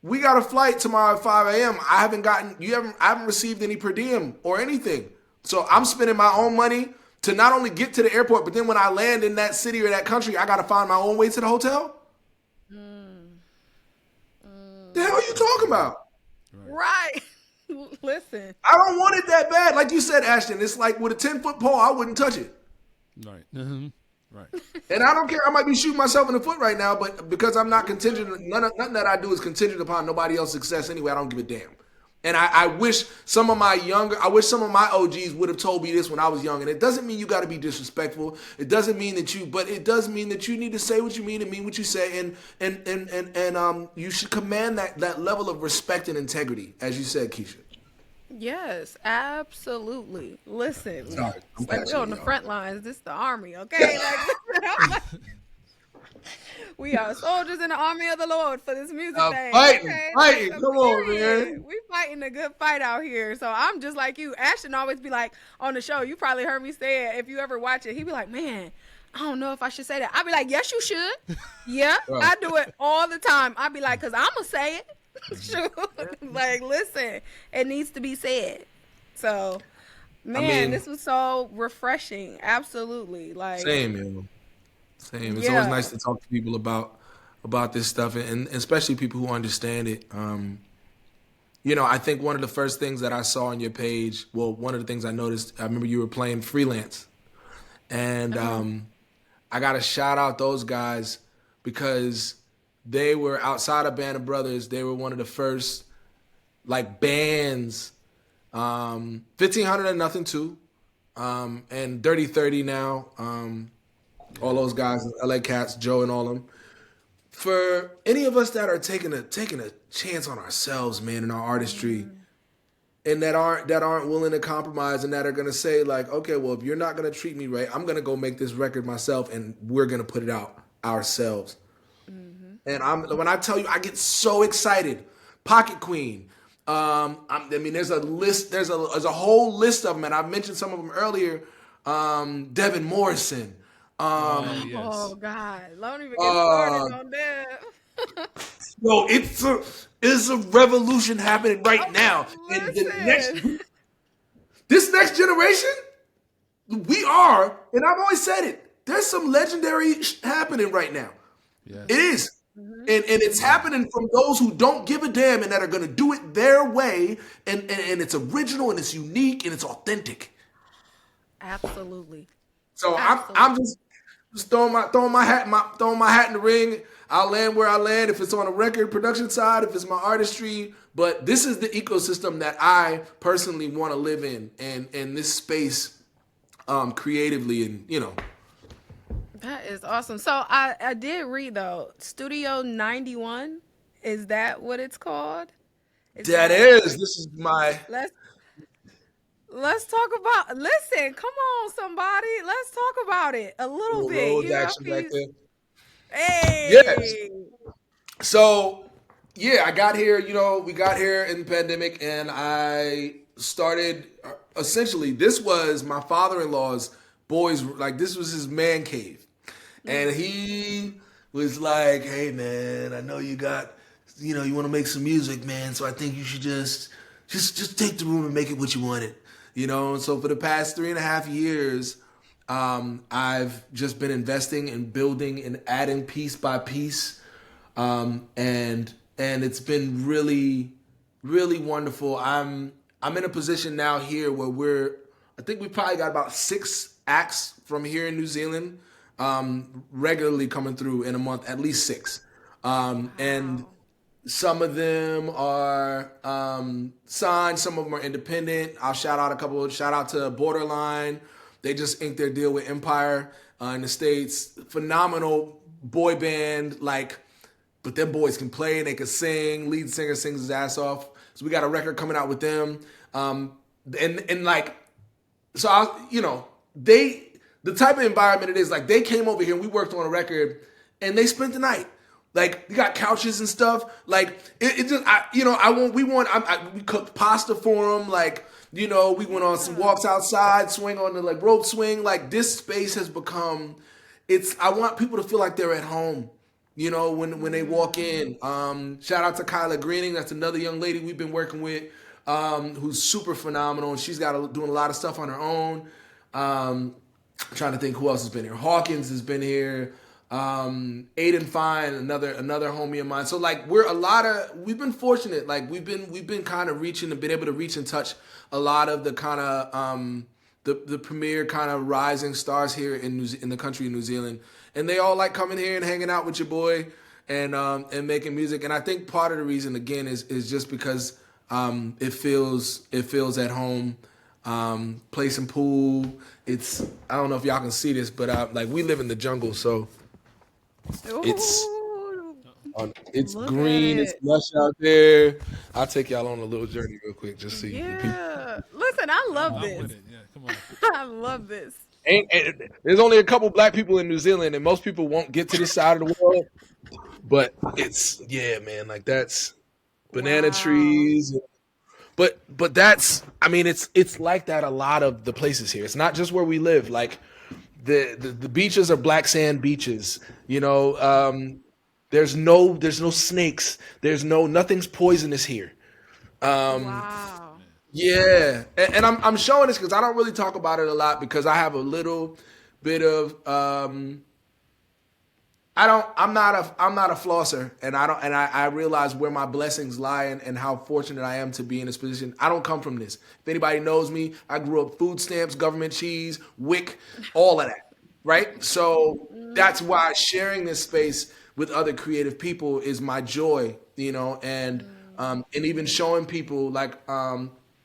we got a flight tomorrow at 5 a.m. I haven't received any per diem or anything. So I'm spending my own money to not only get to the airport, but then when I land in that city or that country, I got to find my own way to the hotel. The hell are you talking about? Right. Listen. I don't want it that bad. Like you said, Ashton, it's like with a 10-foot pole, I wouldn't touch it. Right. Mm-hmm. Right. And I don't care. I might be shooting myself in the foot right now, but because I'm not contingent, nothing that I do is contingent upon nobody else's success anyway. I don't give a damn. And I wish some of my OGs would have told me this when I was young. And it doesn't mean you got to be disrespectful. It doesn't mean but it does mean that you need to say what you mean and mean what you say. And you should command that level of respect and integrity, as you said, Keisha. Yes, absolutely. Listen, Sorry, like we're on the front lines. This is the army, okay? We are soldiers in the army of the Lord for this music thing. Fighting. Okay? Come on, man. We fighting a good fight out here. So I'm just like you. Ashton always be like on the show. You probably heard me say it. If you ever watch it, he be like, "Man, I don't know if I should say that." I be like, "Yes, you should." Yeah, I do it all the time. I be like, "Cause I'm gonna say it." Sure. Like, listen, it needs to be said. So, man, this was so refreshing. Absolutely. Like, same, man. Same. It's always nice to talk to people about this stuff, and especially people who understand it. I think one of the first things that I saw on your page, one of the things I noticed, I remember you were playing freelance, and I got to shout out those guys because they were outside of Band of Brothers. They were one of the first like bands, 1500 and Nothing Too, and Dirty 30 now. All those guys, LA Cats, Joe and all of them. For any of us that are taking a chance on ourselves, man, in our artistry, and that aren't willing to compromise and that are gonna say like, okay, well, if you're not gonna treat me right, I'm gonna go make this record myself and we're gonna put it out ourselves. And when I tell you, I get so excited. Pocket Queen. There's a list. There's a whole list of them, and I've mentioned some of them earlier. Devin Morrison. Yes. Oh God! Don't even get started on that. No, it's a revolution happening right now. And this next generation, we are, and I've always said it. There's some legendary happening right now. Yes. It is. And it's happening from those who don't give a damn and that are going to do it their way, and it's original and it's unique and it's authentic. Absolutely. So I'm just throwing my hat in the ring. I'll land where I land if it's on a record production side, if it's my artistry. But this is the ecosystem that I personally want to live in, and this space, creatively, and That is awesome. So I did read though, Studio 91, is that what it's called? That is. This is my. Let's let's talk about. Listen, come on, somebody. Let's talk about it a little bit. Roll You know, action back he's there. Yes. hey. So yeah, I got here. We got here in the pandemic, and I started. Essentially, this was my father-in-law's boys. Like this was his man cave, and he was like, "Hey, man, I know you got, you want to make some music, man. So I think you should just take the room and make it what you want it, And so for the past 3.5 years, I've just been investing and building and adding piece by piece. And it's been really, really wonderful. I'm in a position now here where I think we probably got about 6 acts from here in New Zealand, regularly coming through in a month, at least 6. And some of them are signed, some of them are independent. I'll shout out a couple. Shout out to Borderline. They just inked their deal with Empire in the States. Phenomenal boy band, but them boys can play and they can sing. Lead singer sings his ass off. So we got a record coming out with them. The type of environment it is, they came over here and we worked on a record and they spent the night. You got couches and stuff. We cooked pasta for them. We went on some walks outside, swing on the rope swing. This space has become, I want people to feel like they're at home. When they walk in. Shout out to Kyla Greening. That's another young lady we've been working with, who's super phenomenal. And she's doing a lot of stuff on her own. I'm trying to think who else has been here. Hawkins has been here. Aiden Fine, another homie of mine. So we've been fortunate. We've been kind of been able to reach and touch a lot of the kind of the premier kind of rising stars here in the country of New Zealand. And they all like coming here and hanging out with your boy and making music. And I think part of the reason again is just because it feels at home. Play some pool. I don't know if y'all can see this, but we live in the jungle, so it's green, it's lush out there. I'll take y'all on a little journey real quick, just so you Yeah. Listen, I love this. Yeah, come on. I love this. There's only a couple black people in New Zealand, and most people won't get to this side of the world. But that's banana trees. But that's, it's like that a lot of the places here. It's not just where we live. The beaches are black sand beaches. There's no snakes. Nothing's poisonous here. Wow. Yeah, and I'm showing this because I don't really talk about it a lot because I have a little bit of I'm not a flosser, and I realize where my blessings lie and how fortunate I am to be in this position. I don't come from this. If anybody knows me, I grew up food stamps, government cheese, WIC, all of that, right? So that's why sharing this space with other creative people is my joy, and even showing people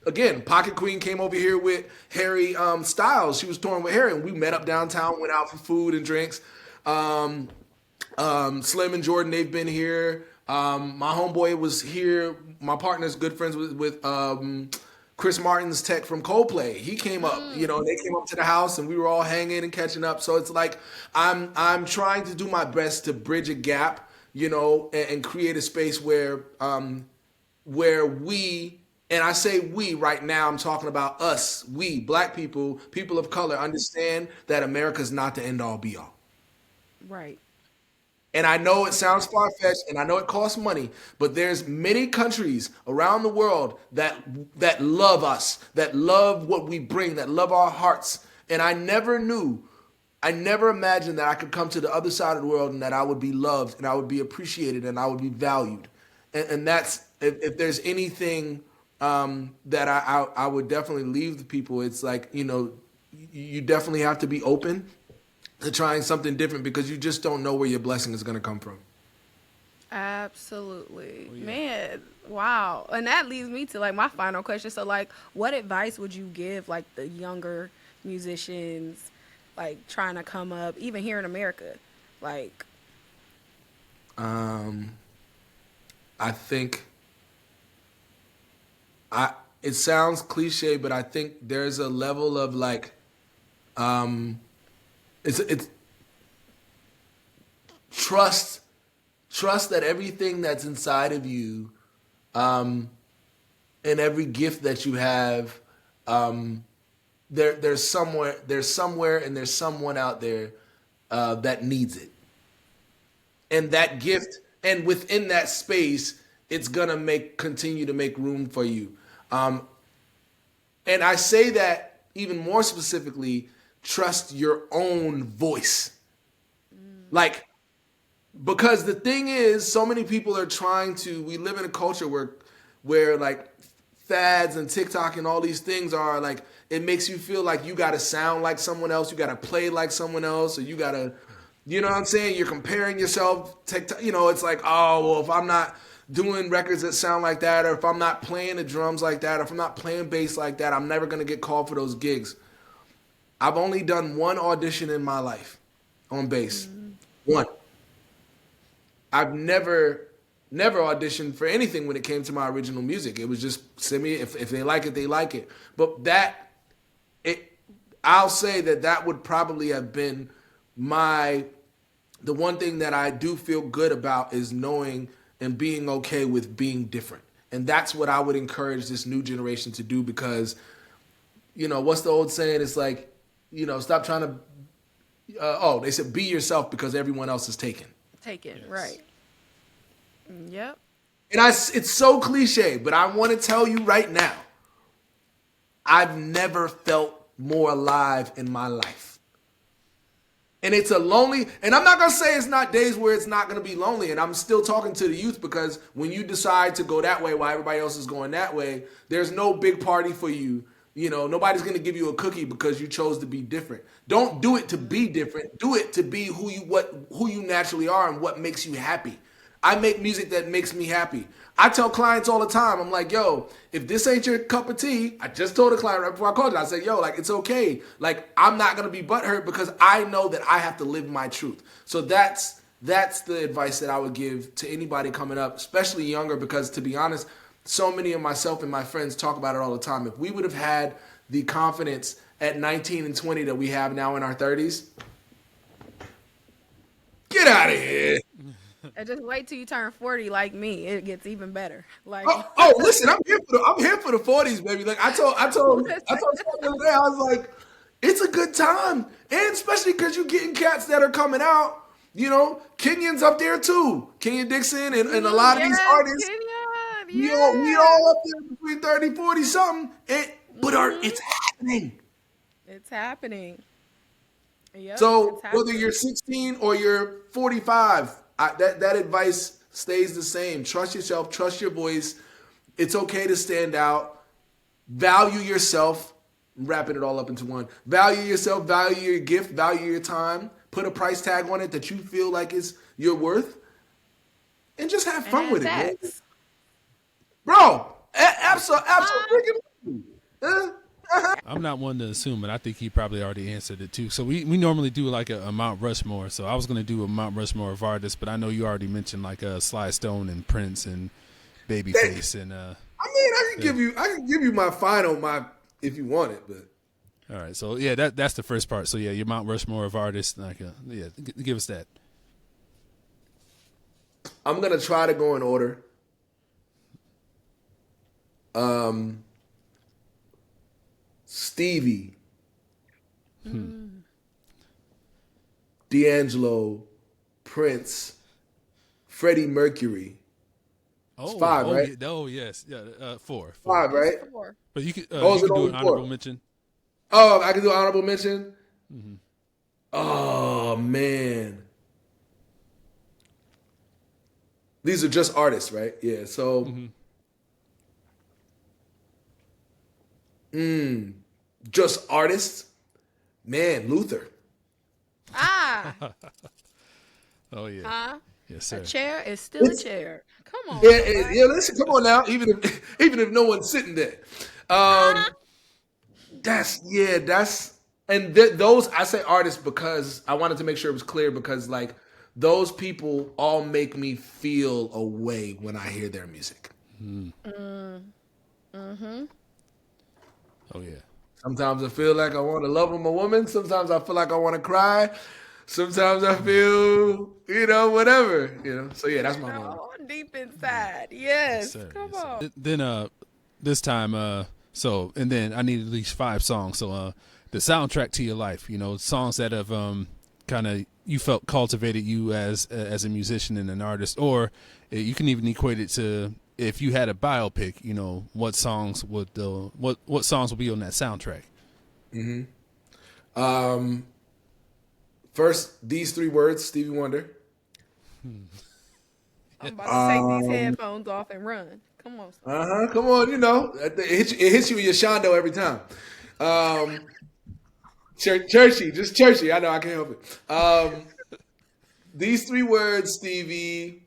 again, Pocket Queen came over here with Harry Styles. She was touring with Harry, and we met up downtown, went out for food and drinks. Slim and Jordan, they've been here. My homeboy was here. My partner's good friends with Chris Martin's tech from Coldplay. He came up, they came up to the house and we were all hanging and catching up. So it's I'm trying to do my best to bridge a gap, and create a space where we, and I say we right now, I'm talking about us, we, black people, people of color, understand that America's not the end all be all. Right. And I know it sounds far-fetched and I know it costs money, but there's many countries around the world that love us, that love what we bring, that love our hearts. And I never imagined that I could come to the other side of the world and that I would be loved and I would be appreciated and I would be valued. And that's, if there's anything that I would definitely leave the people, it's you definitely have to be open to trying something different because you just don't know where your blessing is going to come from. Absolutely. Oh, yeah. Man, wow. And that leads me to my final question. So what advice would you give the younger musicians trying to come up even here in America? I think it sounds cliche, but I think there's a level of like, it's trust that everything that's inside of you, and every gift that you have, there's somewhere and there's someone out there that needs it, and that gift, and within that space, it's gonna continue to make room for you. And I say that even more specifically, trust your own voice. Like, because the thing is, so many people are we live in a culture where like fads and TikTok and all these things are like, it makes you feel like you got to sound like someone else, you got to play like someone else, or you got to, you know what I'm saying? You're comparing yourself, it's like, oh, well, if I'm not doing records that sound like that, or if I'm not playing the drums like that, or if I'm not playing bass like that, I'm never going to get called for those gigs. I've only done one audition in my life on bass. One. I've never auditioned for anything when it came to my original music. It was just send me, if they like it, they like it. But I'll say that would probably have been the one thing that I do feel good about is knowing and being okay with being different. And that's what I would encourage this new generation to do, because, what's the old saying? It's like, stop trying to, they said be yourself because everyone else is taken. Taken, yes. Right. Yep. And it's so cliche, but I want to tell you right now, I've never felt more alive in my life. And it's and I'm not going to say it's not days where it's not going to be lonely. And I'm still talking to the youth, because when you decide to go that way while everybody else is going that way, there's no big party for you. Nobody's going to give you a cookie because you chose to be different. Don't do it to be different. Do it to be who you naturally are and what makes you happy. I make music that makes me happy. I tell clients all the time, I'm like, yo, if this ain't your cup of tea, I just told a client right before I called you, I said, yo, like, it's okay. Like, I'm not going to be butthurt because I know that I have to live my truth. So that's the advice that I would give to anybody coming up, especially younger, because to be honest, so many of myself and my friends talk about it all the time. If we would have had the confidence at 19 and 20 that we have now in our 30s, get out of here. And just wait till you turn 40 like me. It gets even better. Like, listen, I'm here for the 40s, baby. Like I told someone the other day, I was like, it's a good time, and especially because you're getting cats that are coming out. Kenyon's up there too. Kenyon Dixon and a lot of these artists. Kenyon, we all up there between 30, 40 something. It's happening. It's happening. Yep, so whether you're 16 or you're 45. That advice stays the same. Trust yourself. Trust your voice. It's okay to stand out. Value yourself. I'm wrapping it all up into one. Value yourself. Value your gift. Value your time. Put a price tag on it that you feel like is your worth. And just have fun with it, man. Bro, absolutely. I'm not one to assume, but I think he probably already answered it too. So we normally do like a Mount Rushmore. So I was going to do a Mount Rushmore of artists, but I know you already mentioned like Sly Stone and Prince and Babyface and. I can give you my if you want it, but. All right, so yeah, that's the first part. So yeah, your Mount Rushmore of artists, give us that. I'm gonna try to go in order. Stevie, D'Angelo, Prince, Freddie Mercury. It's 5, right? Yes, yeah, 4. 5, right? 4. But you can do an honorable mention. Oh, I can do honorable mention. Mm-hmm. Oh man, these are just artists, right? Yeah. So, just artists. Man, Luther. Ah. Oh yeah. Huh? Yes, sir. A chair is still a chair. Come on. Yeah. Listen, come on now. Even if no one's sitting there. Those I say artists because I wanted to make sure it was clear, because like those people all make me feel a way when I hear their music. Mm-hmm. Oh yeah. Sometimes I feel like I want to love a woman. Sometimes I feel like I want to cry. Sometimes I feel, whatever, So yeah, that's my moment. Oh, deep inside. Yes. Sir, Come yes, sir. on. Then this time and then I need at least 5 songs. So the soundtrack to your life, songs that have kind of you felt cultivated you as a musician and an artist, or you can even equate it to if you had a biopic, what songs would what songs would be on that soundtrack? First, these 3 words, Stevie Wonder. I'm about to take these headphones off and run. Come on. Come on, it hits you in your shondo every time. Just churchy. I know, I can't help it. These 3 words, Stevie.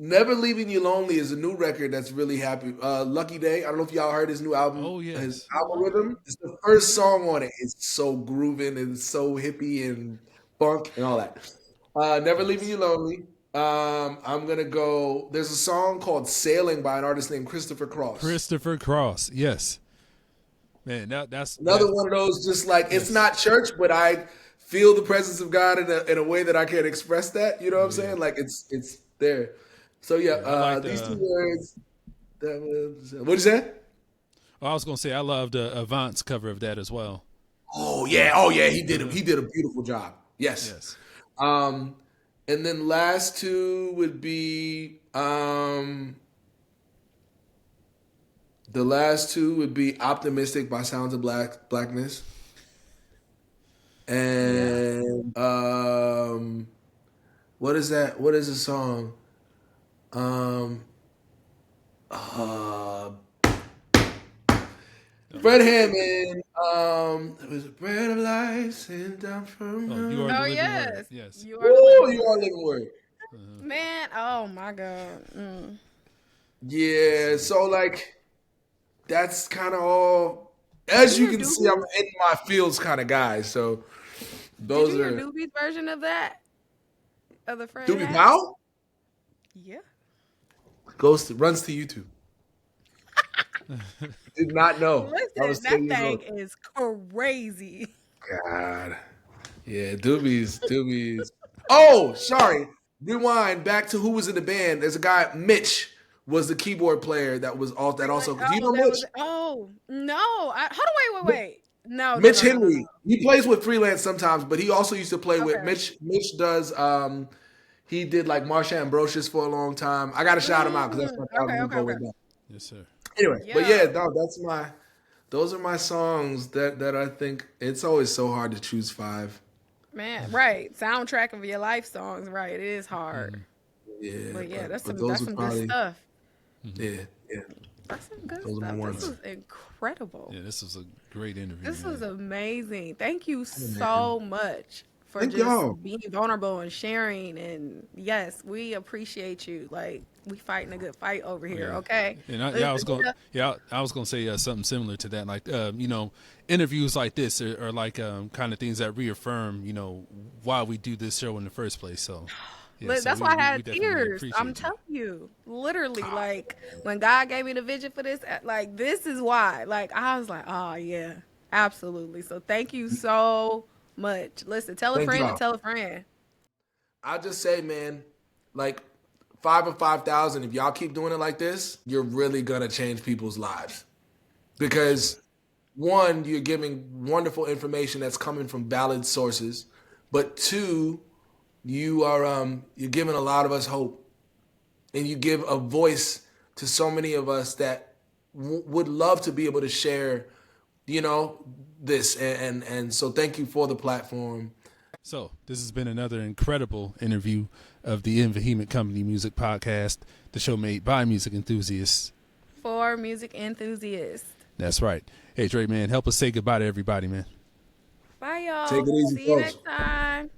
Never Leaving You Lonely is a new record that's really happy. Lucky Day. I don't know if y'all heard his new album. Oh, yes. His Algorithm. It's the first song on it. It's so grooving and so hippie and funk and all that. Never Leaving You Lonely. I'm going to go. There's a song called Sailing by an artist named Christopher Cross. Christopher Cross. Yes. Man, that's another one of those, just like, it's not church, but I feel the presence of God in a way that I can't express that. You know what I'm saying? Like, it's there. So yeah, these 2 words. What'd you say? I was gonna say I loved Avant's cover of that as well. Oh yeah, he did a beautiful job. Yes. And then last 2 would be Optimistic by Sounds of Blackness. And what is that? What is the song? Fred Hammond. It was a bread of life sent down from heaven. Oh, yes. yes. Yes. You are living word. Man, oh my God. Yeah, so like that's kind of all. As you can see, I'm in my fields kind of guy. So those Did you are hear Doobie's version of that? Of the Fred Doobie Hammond? Powell? Yeah. Runs to YouTube. Did not know. Listen, that thing is crazy. God. Yeah, Doobies. Oh, sorry. Rewind back to who was in the band. There's a guy, Mitch, was the keyboard player that was all that also. Do you know Mitch? No. Wait. No. Mitch no, Henry. No. He plays with Freelance sometimes, but he also used to play with Mitch. Mitch does. He did like Marsha Ambrosius for a long time. I gotta shout him out because that's my favorite. Yes, sir. Anyway, but yeah, no, those are my songs that I think it's always so hard to choose 5. Man, right. Soundtrack of your life songs, right. It is hard. Yeah. But yeah, that's some probably, good stuff. Yeah. That's some good Those stuff. are This was incredible. Yeah, this was a great interview. This was amazing. Thank you so much for being vulnerable and sharing. And yes, we appreciate you. Like, we fighting a good fight over here, okay? And I was gonna say something similar to that. Like, interviews like this are like kind of things that reaffirm, why we do this show in the first place. So. Yeah, that's why I had tears. I'm telling you, literally, like when God gave me the vision for this, like this is why. Like I was like, oh yeah, absolutely. So thank you so much. Listen, tell a friend to tell a friend. I'll just say, man, like 5 of 5,000. If y'all keep doing it like this, you're really gonna change people's lives. Because 1, you're giving wonderful information that's coming from valid sources, but 2. You are you're giving a lot of us hope, and you give a voice to so many of us that would love to be able to share, this. And so thank you for the platform. So this has been another incredible interview of the In Vehement Company Music Podcast, the show made by music enthusiasts. For music enthusiasts. That's right. Hey, Dre, man, help us say goodbye to everybody, man. Bye, y'all. Take it easy, See you next time.